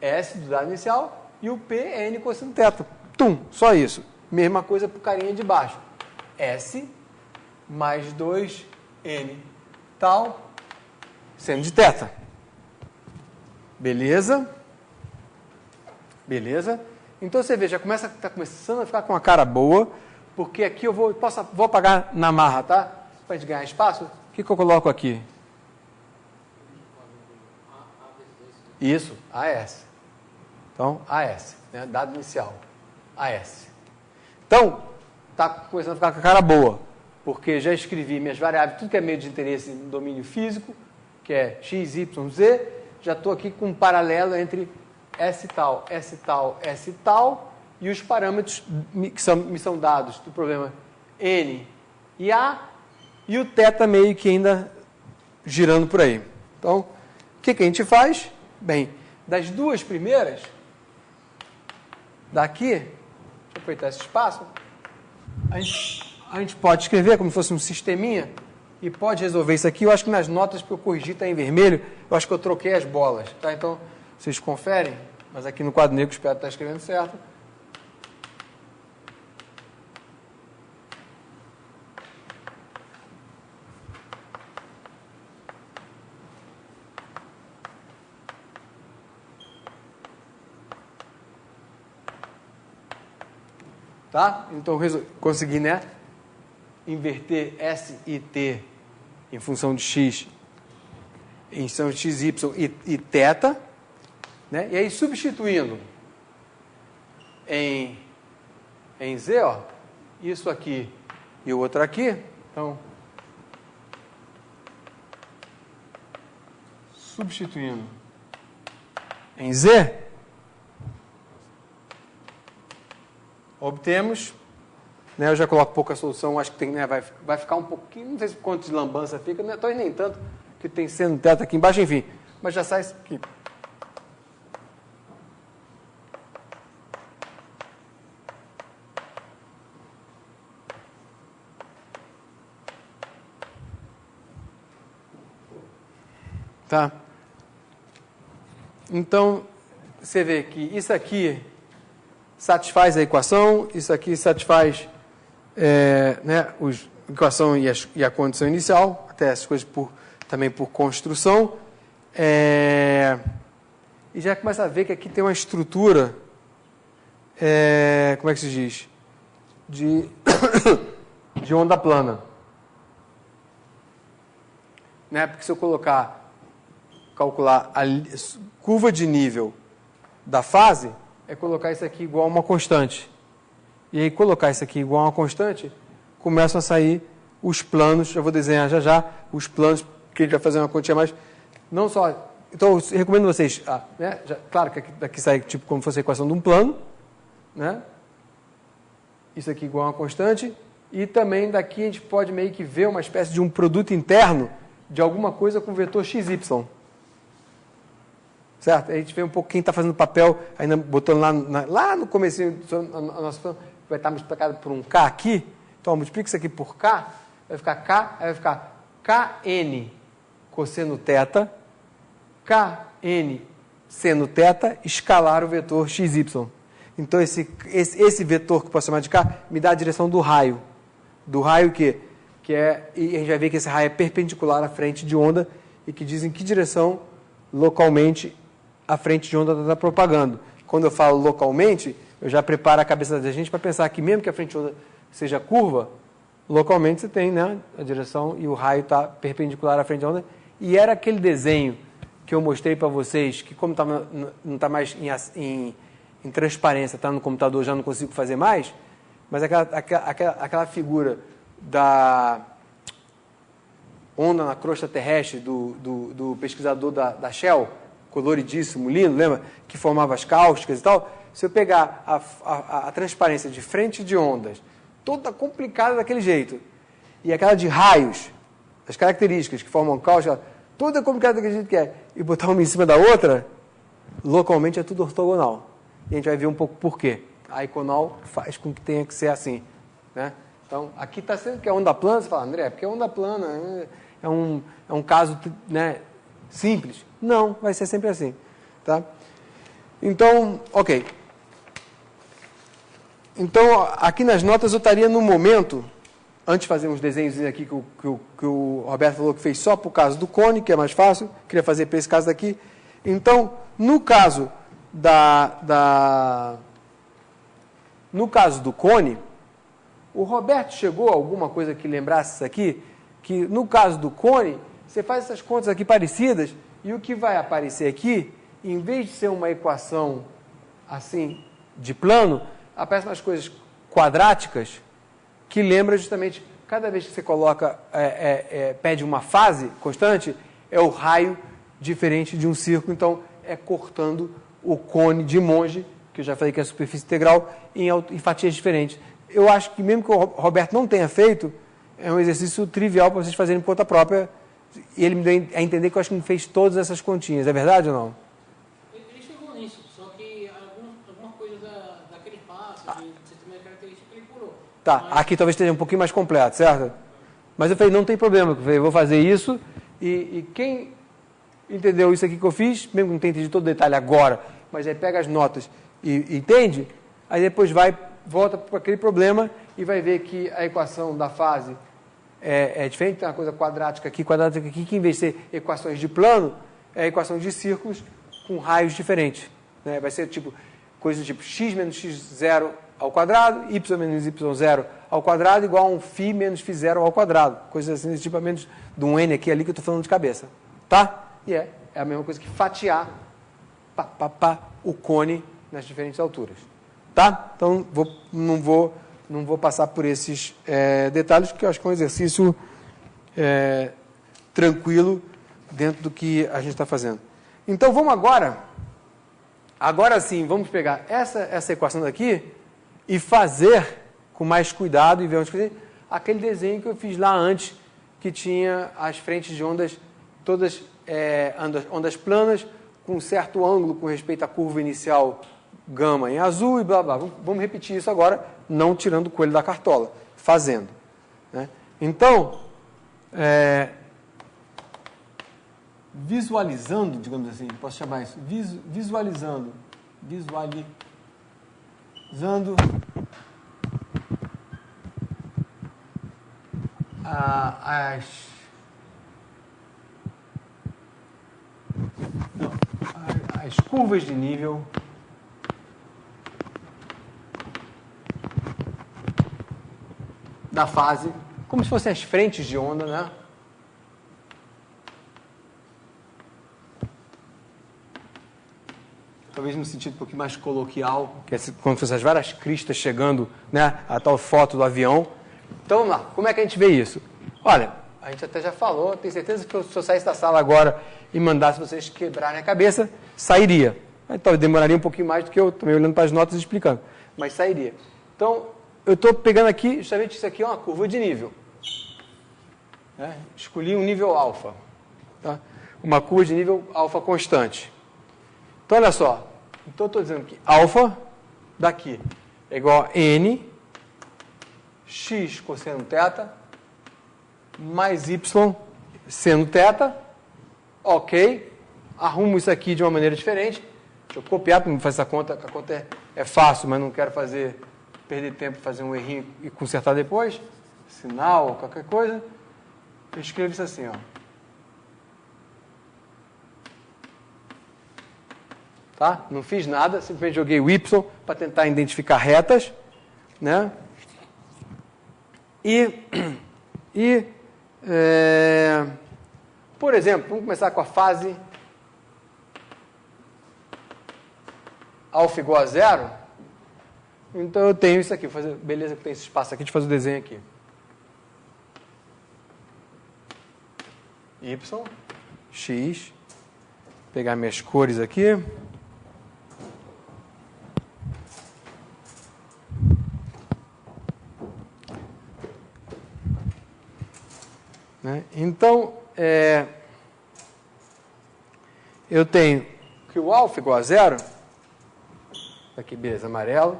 S do dado inicial e o P é N cosseno θ. Tum, só isso. Mesma coisa para o carinha de baixo. S mais 2N tal seno de θ. Beleza? Beleza? Então você vê, já está começando a ficar com uma cara boa, porque aqui eu vou apagar na marra, tá? Para a gente ganhar espaço. O que eu coloco aqui? Isso, AS. Então, AS, né? Dado inicial, AS. Então, está começando a ficar com a cara boa, porque já escrevi minhas variáveis, tudo que é meio de interesse no domínio físico, que é x, y, z, já estou aqui com um paralelo entre S tal, S tal, S tal, e os parâmetros que me são dados do problema N e A, e o θ meio que ainda girando por aí. Então, o que a gente faz? Bem, das duas primeiras, daqui, deixa eu aproveitar esse espaço, a gente pode escrever como se fosse um sisteminha e pode resolver isso aqui. Eu acho que nas notas que eu corrigi está em vermelho, eu acho que eu troquei as bolas, tá? Então, vocês conferem, mas aqui no quadro negro espero estar escrevendo certo. Tá? Então, consegui, né? Inverter S e T em função de X, em função de X, Y e θ, né? E aí, substituindo em Z, ó, isso aqui e o outro aqui, então, substituindo em Z, obtemos, né, eu já coloco pouca solução, acho que tem, né, vai ficar um pouquinho, não sei se quanto de lambança fica, né, talvez nem tanto, que tem seno θ aqui embaixo, enfim, mas já sai isso aqui. Tá? Então, você vê que isso aqui satisfaz a equação, isso aqui satisfaz né, a equação e a condição inicial, até essas coisas também por construção. E já começa a ver que aqui tem uma estrutura, como é que se diz? De onda plana. Né? Porque se eu calcular a curva de nível da fase, é colocar isso aqui igual a uma constante. E aí, colocar isso aqui igual a uma constante, começam a sair os planos, eu vou desenhar já, os planos, que a gente vai fazer uma continha mais, não só... Então, eu recomendo vocês, né, claro que daqui sai tipo como se fosse a equação de um plano, né? Isso aqui igual a uma constante, e também daqui a gente pode meio que ver uma espécie de um produto interno de alguma coisa com vetor XY. Certo? A gente vê um pouco quem está fazendo papel, ainda botando lá no comecinho, a nossa plano, vai estar multiplicado por um K aqui. Então, multiplica isso aqui por K, vai ficar K, aí vai ficar KN cosseno θ, KN seno θ, escalar o vetor XY. Então, esse vetor que eu posso chamar de K, me dá a direção do raio. Do raio que é, e a gente vai ver que esse raio é perpendicular à frente de onda e que diz em que direção localmente a frente de onda está propagando. Quando eu falo localmente, eu já preparo a cabeça da gente para pensar que mesmo que a frente de onda seja curva, localmente você tem, né, a direção e o raio está perpendicular à frente de onda. E era aquele desenho que eu mostrei para vocês, que como não está mais em transparência, está no computador, já não consigo fazer mais, mas aquela figura da onda na crosta terrestre do pesquisador da Shell, coloridíssimo, lindo, lembra? Que formava as cáusticas e tal. Se eu pegar a transparência de frente de ondas, toda complicada daquele jeito, e aquela de raios, as características que formam cáustica, toda complicada daquele jeito que é, e botar uma em cima da outra, localmente é tudo ortogonal. E a gente vai ver um pouco por quê. A Iconal faz com que tenha que ser assim, né? Então, aqui está sendo que é onda plana, você fala, André, porque é onda plana, é um caso, né, simples. Não, vai ser sempre assim, tá? Então, ok. Então, aqui nas notas eu estaria no momento, antes de fazer uns desenhos aqui que o Roberto falou que fez só para o caso do cone, que é mais fácil, queria fazer para esse caso daqui. Então, no caso no caso do cone, o Roberto chegou a alguma coisa que lembrasse isso aqui, que no caso do cone, você faz essas contas aqui parecidas, e o que vai aparecer aqui, em vez de ser uma equação assim, de plano, aparecem umas coisas quadráticas, que lembra justamente, cada vez que você coloca, pede uma fase constante, é o raio diferente de um círculo, então é cortando o cone de Monge, que eu já falei que é a superfície integral, em fatias diferentes. Eu acho que mesmo que o Roberto não tenha feito, é um exercício trivial para vocês fazerem por conta própria, e ele me deu a entender que eu acho que ele fez todas essas continhas. É verdade ou não? Ele chegou nisso, só que alguma coisa daquele passo, de sistema de característica, ele pulou. Tá, mas aqui talvez esteja um pouquinho mais completo, certo? Mas eu falei, não tem problema, eu vou fazer isso, e quem entendeu isso aqui que eu fiz, mesmo que não tenha entendido todo o detalhe agora, mas aí pega as notas e entende, aí depois volta para aquele problema e vai ver que a equação da fase é diferente, tem uma coisa quadrática aqui, que em vez de ser equações de plano, é equação de círculos com raios diferentes. Né? Vai ser tipo coisa do tipo x menos x0 ao quadrado, y menos y0 ao quadrado, igual a um φ menos φ0 ao quadrado. Coisas assim, tipo a menos de um n aqui ali que eu estou falando de cabeça. Tá? E é a mesma coisa que fatiar o cone nas diferentes alturas. Tá? Então, não vou passar por esses detalhes, porque eu acho que é um exercício tranquilo dentro do que a gente está fazendo. Então, vamos agora sim, vamos pegar essa equação daqui e fazer com mais cuidado e ver onde fazer aquele desenho que eu fiz lá antes, que tinha as frentes de ondas todas ondas planas, com um certo ângulo com respeito à curva inicial gama em azul e blá blá. Vamos repetir isso agora, não tirando o coelho da cartola, fazendo. Né? Então, visualizando, digamos assim, posso chamar isso, visualizando as curvas de nível da fase, como se fossem as frentes de onda, né? Talvez no sentido um pouquinho mais coloquial, que é como se fossem as várias cristas chegando, né? A tal foto do avião. Então vamos lá, como é que a gente vê isso? Olha, a gente até já falou, tenho certeza que se eu saísse da sala agora e mandasse vocês quebrarem a cabeça, sairia. Então demoraria um pouquinho mais do que eu, também olhando para as notas e explicando, mas sairia. Então, eu estou pegando aqui, justamente isso aqui é uma curva de nível. Né? Escolhi um nível alfa. Tá? Uma curva de nível alfa constante. Então, olha só. Então, eu estou dizendo que alfa daqui é igual a n x cosseno θ mais y seno θ. Ok. Arrumo isso aqui de uma maneira diferente. Deixa eu copiar, porque não fazer essa conta, que a conta é fácil, mas não quero perder tempo, fazer um errinho e consertar depois. Sinal, ou qualquer coisa. Eu escrevo isso assim, ó. tá? Não fiz nada, simplesmente joguei o y para tentar identificar retas, né? Por exemplo, vamos começar com a fase alfa igual a 0. Então eu tenho isso aqui, beleza que tem esse espaço aqui, deixa eu fazer o desenho aqui. Y, x, pegar minhas cores aqui. Né? Então, eu tenho que o alfa igual a 0, aqui, beleza, amarelo.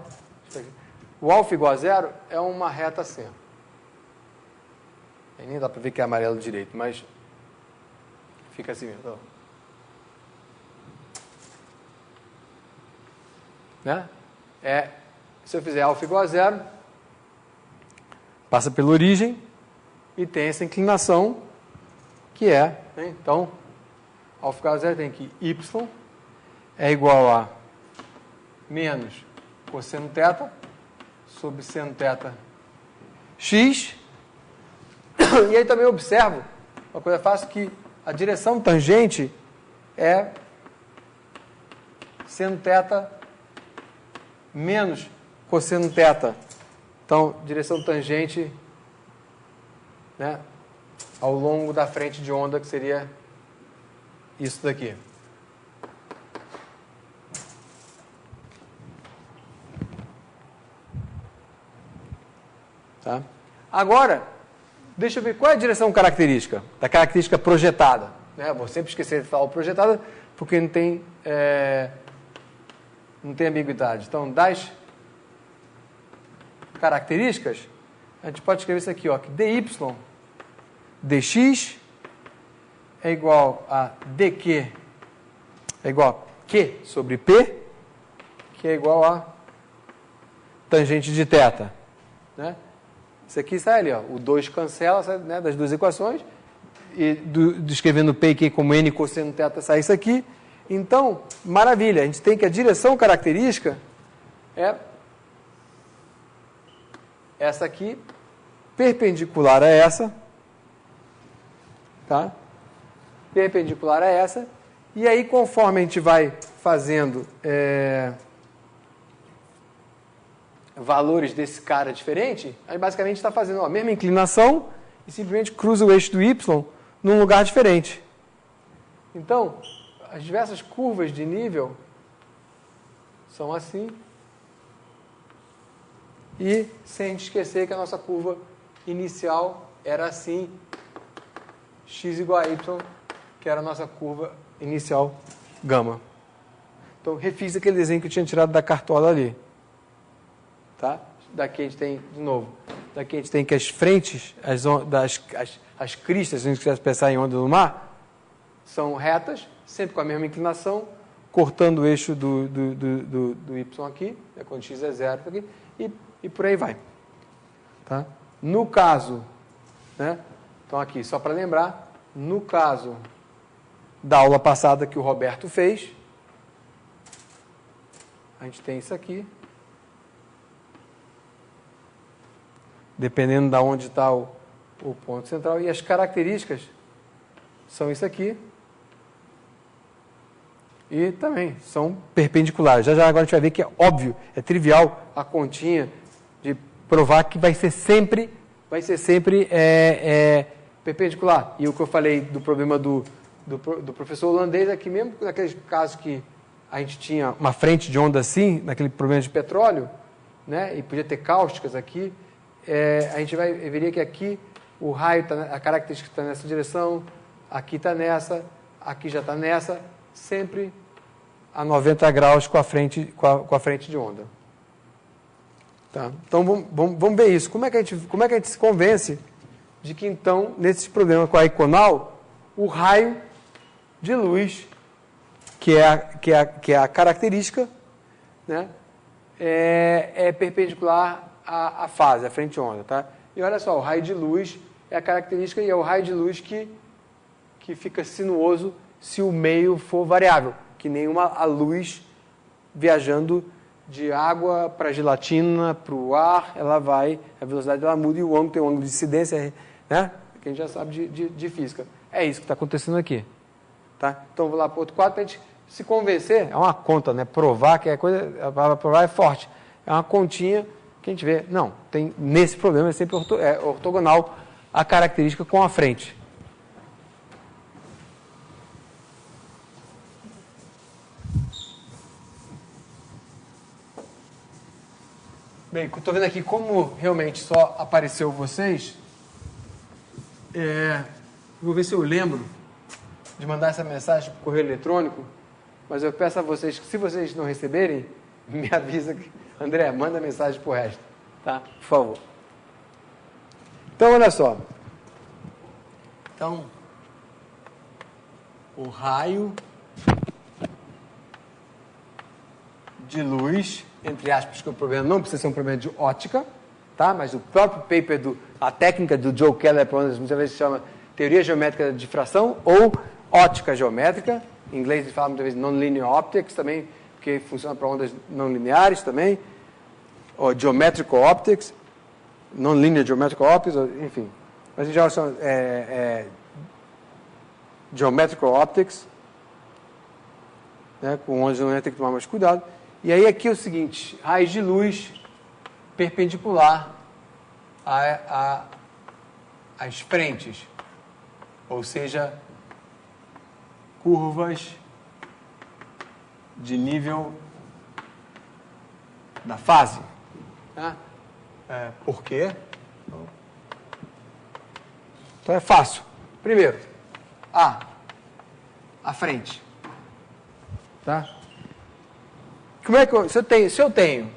O alfa igual a 0 é uma reta assim. Aí nem dá para ver que é amarelo direito, mas fica assim mesmo. Né? Se eu fizer alfa igual a 0, passa pela origem e tem essa inclinação que né? Então, alfa igual a 0 tem que y é igual a menos cosseno θ sobre seno θ x. E aí também observo uma coisa fácil, que a direção tangente é seno θ menos cosseno θ. Então, direção tangente, né, ao longo da frente de onda, que seria isso daqui. Tá? Agora, deixa eu ver qual é a direção característica, da característica projetada. Né? Vou sempre esquecer de falar projetada, porque não tem ambiguidade. Então, das características, a gente pode escrever isso aqui, ó, que dy, dx é igual a dq, é igual a q sobre p, que é igual a tangente de θ. Né? Isso aqui sai ali, ó, o 2 cancela, sai, né, das duas equações, e escrevendo P e Q como N cosseno θ sai isso aqui. Então, maravilha, a gente tem que a direção característica é essa aqui, perpendicular a essa, tá? Perpendicular a essa, e aí conforme a gente vai fazendo valores desse cara diferente, aí basicamente está fazendo a mesma inclinação e simplesmente cruza o eixo do y num lugar diferente. Então, as diversas curvas de nível são assim, e sem a gente esquecer que a nossa curva inicial era assim, x igual a y, que era a nossa curva inicial gama. Então, refiz aquele desenho que eu tinha tirado da cartola ali. Tá? Daqui a gente tem, de novo, daqui a gente tem que as frentes, as cristas, se a gente quiser pensar em onda do mar, são retas, sempre com a mesma inclinação, cortando o eixo do y aqui, né, quando x é 0 aqui, e por aí vai. Tá? No caso, né, então aqui, só para lembrar, no caso da aula passada que o Roberto fez, a gente tem isso aqui. Dependendo de onde está o ponto central. E as características são isso aqui. E também são perpendiculares. Já agora a gente vai ver que é óbvio, é trivial a continha de provar que vai ser sempre perpendicular. E o que eu falei do problema do professor holandês é que mesmo naqueles casos que a gente tinha uma frente de onda assim, naquele problema de petróleo, né, e podia ter cáusticas aqui, a gente veria que aqui o raio, a característica está nessa direção, aqui está nessa, aqui já está nessa, sempre a 90 graus com a frente de onda. Tá? Então vamos ver isso. Como é que a gente se convence de que então, nesse problema com a iconal, o raio de luz, que é a característica, né, é perpendicular à fase, à frente de onda, tá? E olha só, o raio de luz é a característica e é o raio de luz que fica sinuoso se o meio for variável, que nenhuma a luz viajando de água para gelatina, para o ar, ela vai, a velocidade dela muda e o ângulo tem um ângulo de incidência, né? Que a gente já sabe de física. É isso que está acontecendo aqui. Tá? Então, vou lá para o outro quadro para a gente se convencer. É uma conta, né? Provar que é coisa, a palavra provar é forte. É uma continha que a gente vê. Não, tem, nesse problema é sempre ortogonal a característica com a frente. Bem, estou vendo aqui como realmente só apareceu vocês. Vou ver se eu lembro de mandar essa mensagem por correio eletrônico, mas eu peço a vocês que, se vocês não receberem, me avisa que, André, manda mensagem pro resto, tá? Por favor. Então, olha só. Então, o raio de luz, entre aspas, que o problema não precisa ser um problema de ótica, tá? Mas o próprio paper, a técnica do Joe Keller, muitas vezes se chama teoria geométrica da difração ou ótica geométrica. Em inglês eles falam muitas vezes non-linear optics também, porque funciona para ondas não lineares também, ou geometrical optics, non-linear geometrical optics, enfim. Mas em geral são geometrical optics, né, com ondas não lineares tem que tomar mais cuidado. E aí aqui é o seguinte, raios de luz perpendicular às frentes, ou seja, curvas de nível da fase. Né? Por quê? Então é fácil. Primeiro, a frente. Tá? Como é que se eu tenho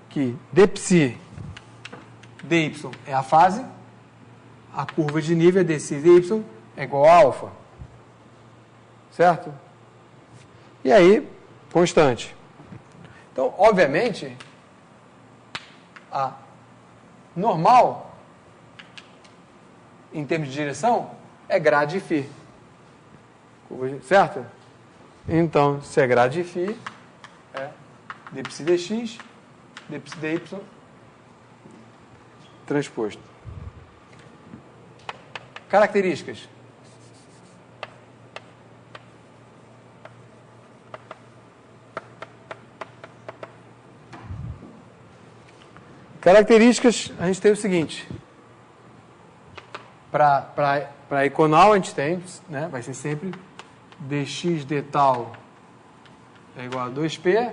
que dψ dy é a fase, a curva de nível dψ dy é igual a alfa. Certo? E aí, constante. Então, obviamente, a normal, em termos de direção, é grade φ. Certo? Então, se é grade φ, é dψ dx, dψ dy transposto. Características. Características, a gente tem o seguinte. Para econal, a gente tem, né, vai ser sempre dx d tal é igual a 2p,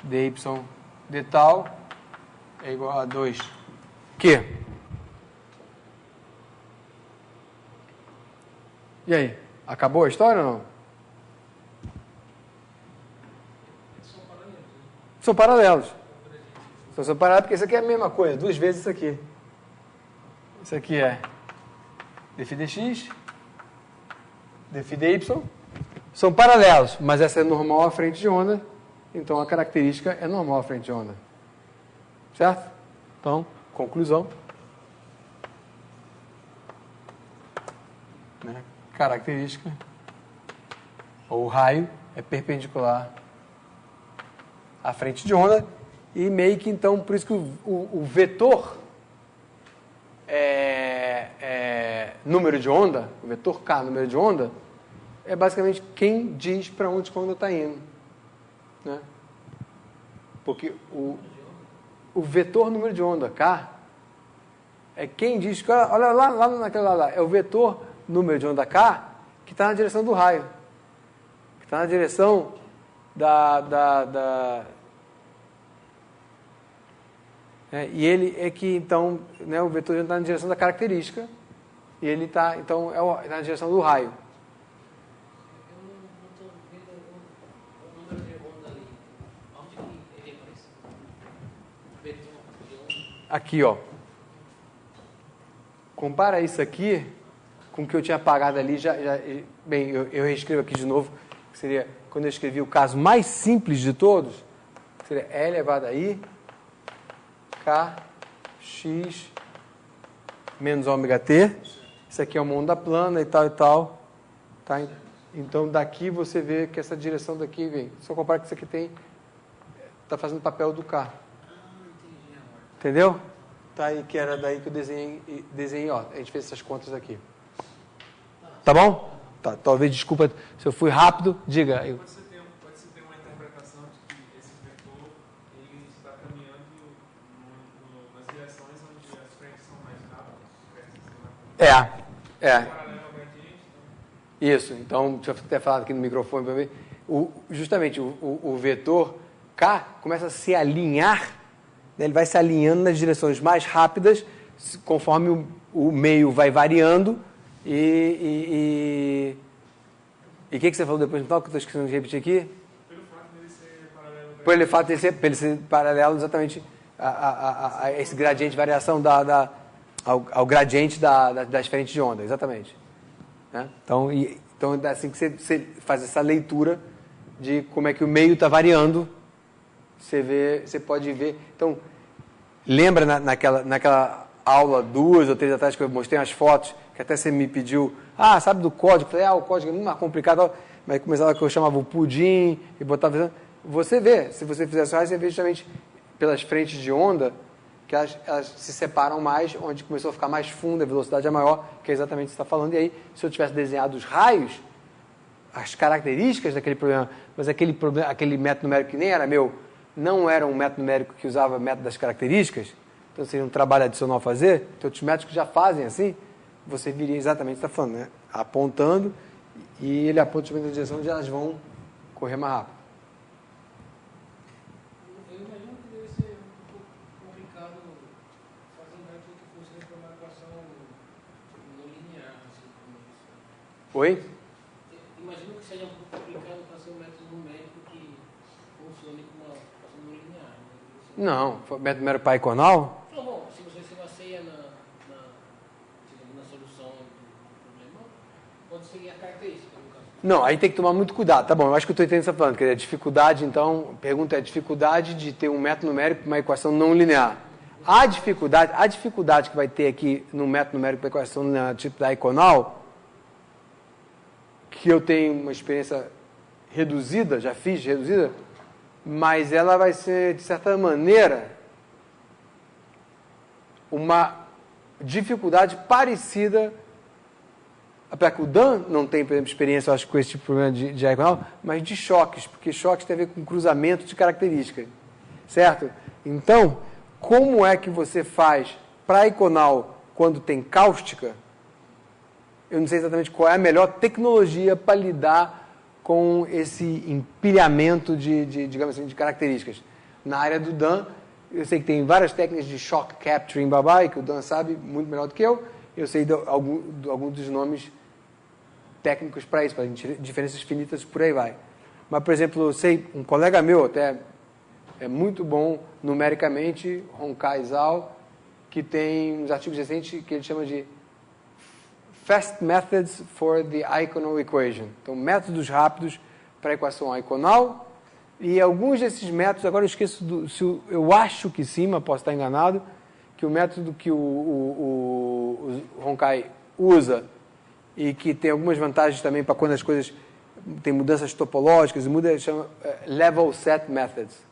dy d tal é igual a 2q. E aí? Acabou a história ou não? São paralelos. São paralelos porque isso aqui é a mesma coisa, duas vezes isso aqui. Isso aqui é dφ dx, dφ dy. São paralelos, mas essa é normal à frente de onda, então a característica é normal à frente de onda. Certo? Então, conclusão. Né? Característica, ou raio, é perpendicular à frente de onda, e meio que então, por isso que o vetor número de onda, o vetor K, número de onda, é basicamente quem diz para onde a onda está indo. Né? Porque o vetor número de onda, K, é quem diz, olha lá naquela lá, é o vetor número de onda K que está na direção do raio, que está na direção e ele é que, então, né, o vetor está na direção da característica, e ele está, então, na direção do raio. Eu não estou vendo o número de onda ali. Onde que ele aparece? Vetor de onda. Aqui, ó. Compara isso aqui com o que eu tinha apagado ali. Bem, eu reescrevo aqui de novo, que seria, quando eu escrevi o caso mais simples de todos, que seria E elevado a I, K, X, menos ômega T. Isso aqui é uma onda plana e tal. Tá? Então, daqui você vê que essa direção daqui vem. Só comparar que isso aqui está fazendo papel do K. Entendi agora. Entendeu? Tá aí, que era daí que eu desenhei, ó. A gente fez essas contas aqui. Tá bom? Tá, talvez, desculpa se eu fui rápido, diga. Pode-se ter uma interpretação de que esse vetor ele está caminhando nas direções onde as frentes são mais rápidas. Paralelo ao gradiente. Isso. Então, deixa eu até falar aqui no microfone para ver. Justamente o vetor K começa a se alinhar, né? Ele vai se alinhando nas direções mais rápidas, conforme o meio vai variando. E o que você falou depois no final, que eu estou esquecendo de repetir aqui? Pelo fato dele ser paralelo. Pelo fato dele ser paralelo exatamente a esse gradiente de variação ao gradiente das frentes de onda, exatamente. Né? Então é assim que você faz essa leitura de como é que o meio está variando, você pode ver. Então, lembra naquela aula 2 ou 3 atrás que eu mostrei umas fotos, que até você me pediu, sabe do código? Eu falei, o código é muito mais complicado, mas começava que eu chamava o pudim e botava... Você vê, se você fizer isso, você vê justamente pelas frentes de onda que elas se separam mais, onde começou a ficar mais funda, a velocidade é maior, que é exatamente o que você está falando. E aí, se eu tivesse desenhado os raios, as características daquele problema, mas aquele método numérico que nem era meu, não era um método numérico que usava método das características, então seria um trabalho adicional a fazer, tem outros métodos que já fazem assim, você viria exatamente o que está falando, né? Apontando, e ele aponta na direção onde elas vão correr mais rápido. Eu imagino que deve ser um pouco complicado fazer um método que funcione para uma equação não linear, assim como isso. Oi? Imagino que seja um pouco complicado fazer um método numérico que funcione com uma equação não linear. Né? Não, método numérico paiconal? Não, bom, se você se baseia na solução do problema, pode seguir a característica, no caso. Não, aí tem que tomar muito cuidado. Tá bom, eu acho que eu estou entendendo o que você está falando. Quer dizer, a dificuldade, então, a pergunta é a dificuldade de ter um método numérico para uma equação não linear. A dificuldade que vai ter aqui no método numérico para equação não linear, tipo da Iconal, que eu tenho uma experiência reduzida, já fiz reduzida, mas ela vai ser, de certa maneira, uma dificuldade parecida, apesar que o Dan não tem, por exemplo, experiência, eu acho, com esse tipo de problema de diagonal, mas de choques, porque choques tem a ver com cruzamento de características, certo? Então, como é que você faz para a Iconal quando tem cáustica? Eu não sei exatamente qual é a melhor tecnologia para lidar com esse empilhamento digamos assim, de características. Na área do Dan, eu sei que tem várias técnicas de shock capturing, e que o Dan sabe muito melhor do que eu. Eu sei de alguns dos nomes técnicos para isso, para diferenças finitas, por aí vai. Mas, por exemplo, eu sei, um colega meu até é muito bom numericamente, Honkai Zhao, que tem uns artigos recentes que ele chama de Fast Methods for the Iconal Equation. Então, métodos rápidos para a equação iconal. E alguns desses métodos, agora eu esqueço, eu acho que sim, mas posso estar enganado, que o método que o Honkai usa e que tem algumas vantagens também para quando as coisas têm mudanças topológicas, chama Level Set Methods.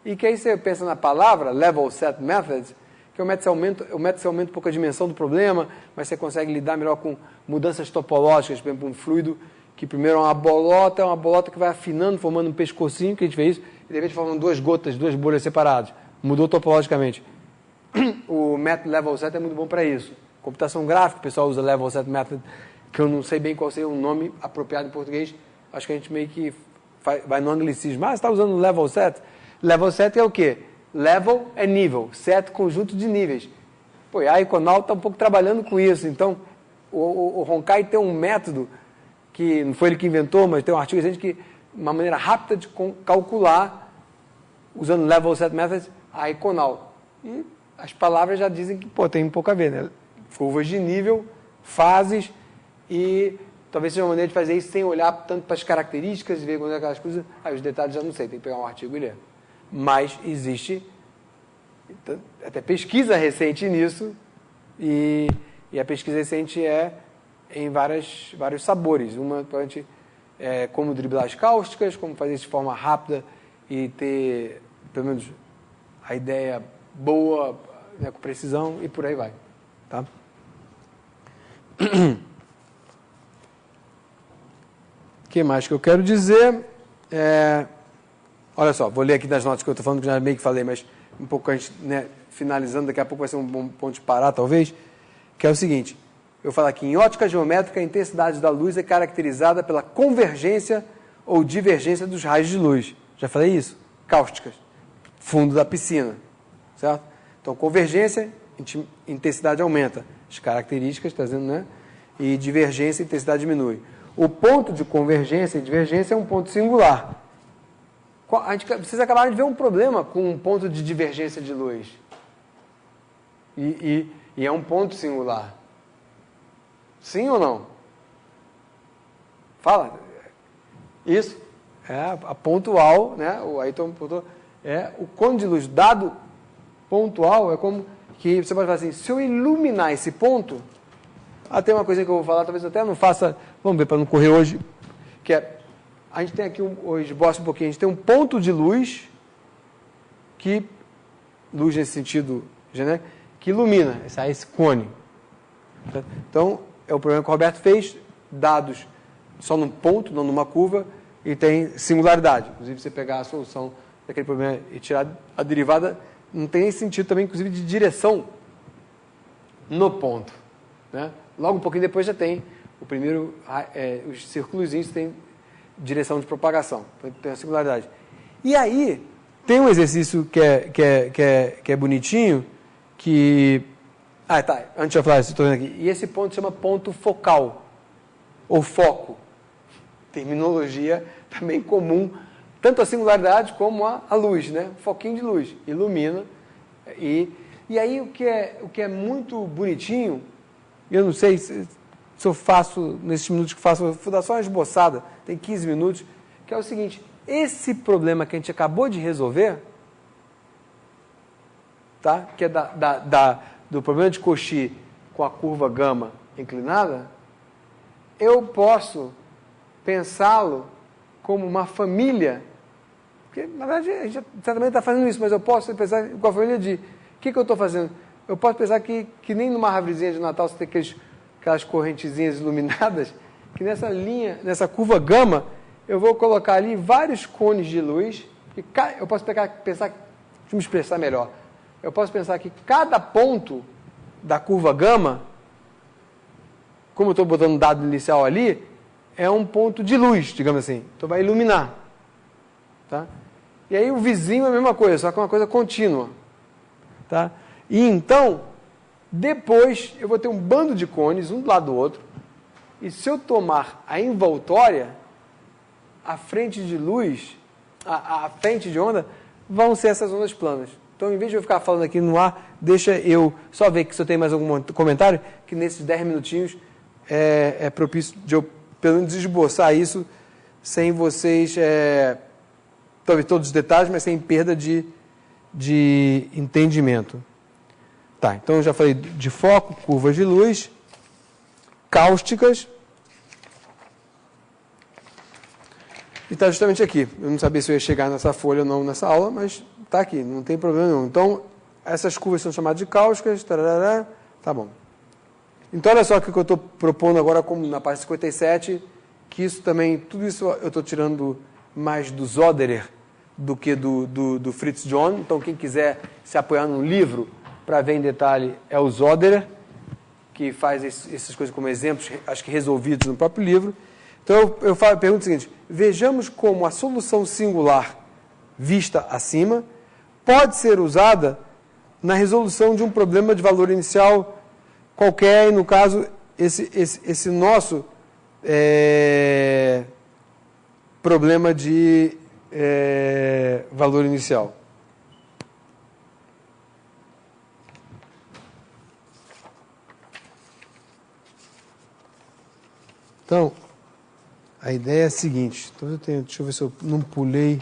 E que aí você pensa na palavra Level Set Methods, que o método aumenta um pouco a dimensão do problema, mas você consegue lidar melhor com mudanças topológicas, por exemplo, um fluido que primeiro é uma bolota que vai afinando, formando um pescocinho, que a gente vê isso, e de repente formam duas bolhas separadas. Mudou topologicamente. O método Level Set é muito bom para isso. Computação gráfica, o pessoal usa Level Set Method, que eu não sei bem qual seria o nome apropriado em português. Acho que a gente meio que vai no anglicismo. Você está usando Level Set? Level Set é o quê? Level é nível, set conjunto de níveis. Pô, a Iconal está um pouco trabalhando com isso. Então, o Honkai tem um método que não foi ele que inventou, mas tem um artigo recente que uma maneira rápida de calcular, usando Level Set Methods, a Iconal. E as palavras já dizem que tem um pouco a ver, né? Curvas de nível, fases, e talvez seja uma maneira de fazer isso sem olhar tanto para as características e ver quando é aquelas coisas. Aí os detalhes já não sei, tem que pegar um artigo e ler. Mas existe até pesquisa recente nisso, e a pesquisa recente é em vários sabores. Uma, como driblar as cáusticas, como fazer isso de forma rápida e ter, pelo menos, a ideia boa, né, com precisão, e por aí vai. Tá? O que mais que eu quero dizer? Olha só, vou ler aqui das notas que eu estou falando, que já meio que falei, mas um pouco a gente, né, finalizando, daqui a pouco vai ser um bom ponto de parar, talvez, que é o seguinte, eu falo aqui, em ótica geométrica, a intensidade da luz é caracterizada pela convergência ou divergência dos raios de luz. Já falei isso? Cáusticas. Fundo da piscina. Certo? Então, convergência, intensidade aumenta. As características, está dizendo, né? E divergência, intensidade diminui. O ponto de convergência e divergência é um ponto singular. Vocês acabaram de ver um problema com um ponto de divergência de luz. E é um ponto singular. Sim ou não? Fala. Isso. A pontual, né? O Ayrton pontuou. O cône de luz dado pontual é como que você pode falar assim, se eu iluminar esse ponto, até uma coisa que eu vou falar, talvez até não faça, vamos ver para não correr hoje, que é, a gente tem aqui, hoje esboço um pouquinho, a gente tem um ponto de luz, luz nesse sentido genérico, que ilumina, esse cone. Então, é o problema que o Roberto fez, dados só num ponto, não numa curva, e tem singularidade. Inclusive, você pegar a solução daquele problema e tirar a derivada, não tem nem sentido também, inclusive, de direção no ponto. Né? Logo um pouquinho depois já tem o primeiro, os círculozinhos têm direção de propagação, então tem a singularidade. E aí, tem um exercício que é bonitinho, que... antes de eu falar isso, estou vendo aqui. E esse ponto chama ponto focal, ou foco. Terminologia também comum, tanto a singularidade como a luz, né? Foquinho de luz, ilumina. E aí o que é muito bonitinho, eu não sei se eu faço, nesses minutos que faço, vou dar só uma esboçada, tem 15 minutos, que é o seguinte, esse problema que a gente acabou de resolver, tá? Que é do problema de Cauchy com a curva gama inclinada, eu posso pensá-lo como uma família, porque, na verdade, a gente certamente está fazendo isso, mas eu posso pensar com a família de, o que eu estou fazendo? Eu posso pensar que nem numa árvorezinha de Natal você tem aquelas correntezinhas iluminadas, que nessa curva gama, eu vou colocar ali vários cones de luz, eu posso pensar, deixa eu me expressar melhor, eu posso pensar que cada ponto da curva gama, como eu estou botando um dado inicial ali, é um ponto de luz, digamos assim. Então vai iluminar. Tá? E aí o vizinho é a mesma coisa, só que é uma coisa contínua. Tá? E então, depois eu vou ter um bando de cones, um do lado do outro, e se eu tomar a envoltória, a frente de luz, a frente de onda, vão ser essas ondas planas. Então, em vez de eu ficar falando aqui no ar, deixa eu só ver que se eu tenho mais algum comentário, que nesses 10 minutinhos é propício de eu, pelo menos, esboçar isso, sem vocês, talvez todos os detalhes, mas sem perda de entendimento. Tá, então eu já falei de foco, curvas de luz, cáusticas, e está justamente aqui. Eu não sabia se eu ia chegar nessa folha ou não nessa aula, mas está aqui, não tem problema nenhum. Então, essas curvas são chamadas de cáusticas, tarará, tá bom. Então, olha só o que eu estou propondo agora, como na parte 57, que isso também, tudo isso eu estou tirando mais do Zöderer do que do Fritz John. Então, quem quiser se apoiar num livro para ver em detalhe é o Zöderer, que faz essas coisas como exemplos, acho que resolvidos no próprio livro. Então, eu pergunto o seguinte, vejamos como a solução singular vista acima pode ser usada na resolução de um problema de valor inicial qualquer, e no caso, esse nosso problema de valor inicial. Então, a ideia é a seguinte, então deixa eu ver se eu não pulei.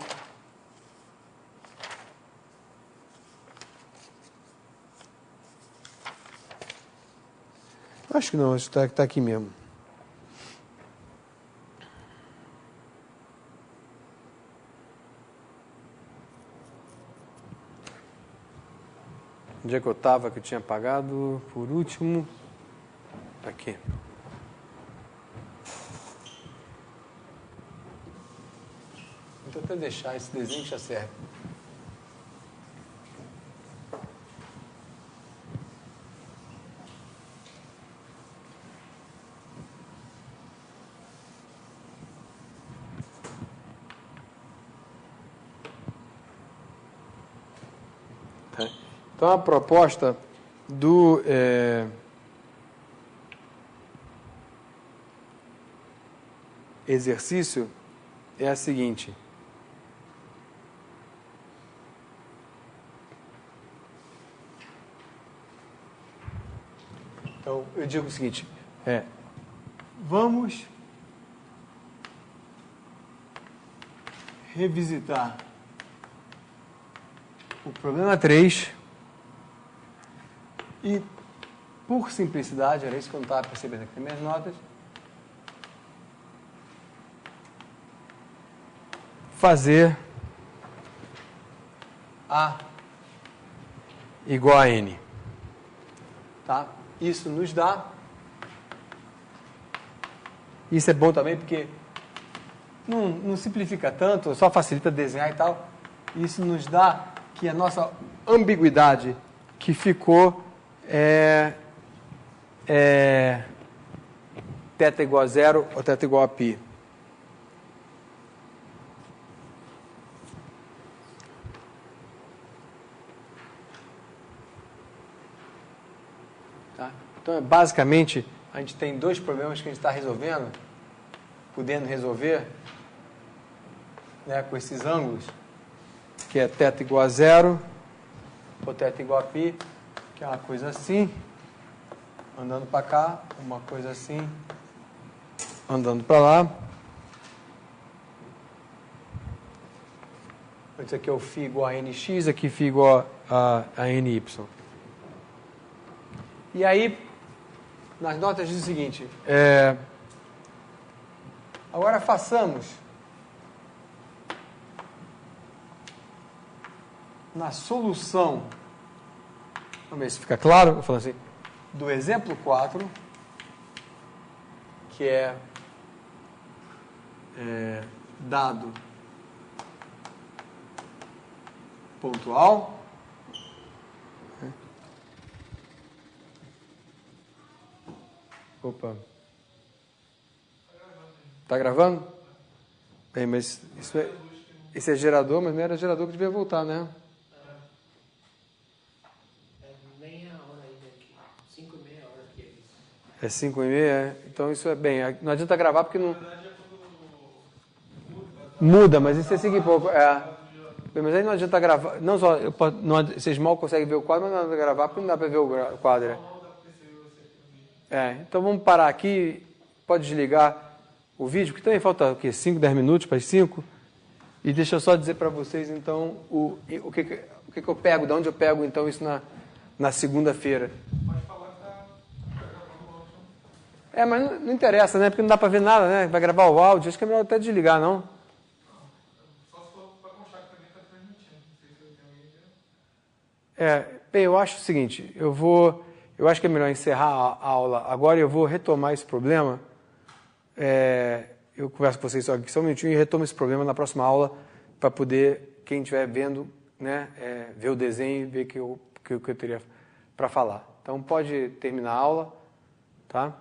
Acho que não, acho que está aqui mesmo. Onde é que eu estava que eu tinha apagado? Por último, aqui. Vou até deixar esse desenho que já serve. Então, a proposta do exercício é a seguinte. Então, eu digo o seguinte, vamos revisitar o problema 3 e, por simplicidade, era isso que eu não estava percebendo aqui nas minhas notas, fazer A igual a N. Tá? Isso nos dá. Isso é bom também porque não simplifica tanto, só facilita desenhar e tal. Isso nos dá que a nossa ambiguidade que ficou θ igual a zero ou θ igual a π. Tá? Então, basicamente, a gente tem dois problemas que a gente está resolvendo, podendo resolver, né, com esses ângulos, que é θ igual a zero ou θ igual a π, que é uma coisa assim, andando para cá, uma coisa assim, andando para lá. Isso aqui é o φ igual a nx, aqui φ igual a ny. E aí, nas notas diz o seguinte, agora façamos na solução, vamos ver se fica claro, eu falo assim, do exemplo 4, que é dado pontual, opa, tá gravando? Bem, mas isso é gerador, mas não era gerador que devia voltar, né? É 5h30, então isso é bem. Não adianta gravar porque não. Muda, mas isso é 5 e pouco. Mas aí não adianta gravar. Não só. Vocês mal conseguem ver o quadro, mas não adianta gravar porque não dá para ver o quadro. Então vamos parar aqui. Pode desligar o vídeo, porque também falta o quê? 5, 10 minutos para as 5. E deixa eu só dizer para vocês, então, o que eu pego, de onde eu pego, então, isso na segunda-feira. Mas não interessa, né? Porque não dá para ver nada, né? Vai gravar o áudio, acho que é melhor até desligar, não? Só se for para constar que também está transmitindo. Não sei se eu tenho bem, eu acho o seguinte, eu acho que é melhor encerrar a aula agora e eu vou retomar esse problema. Eu converso com vocês só um minutinho e retomo esse problema na próxima aula para poder, quem estiver vendo, né, ver o desenho e ver o que eu teria para falar. Então, pode terminar a aula, tá?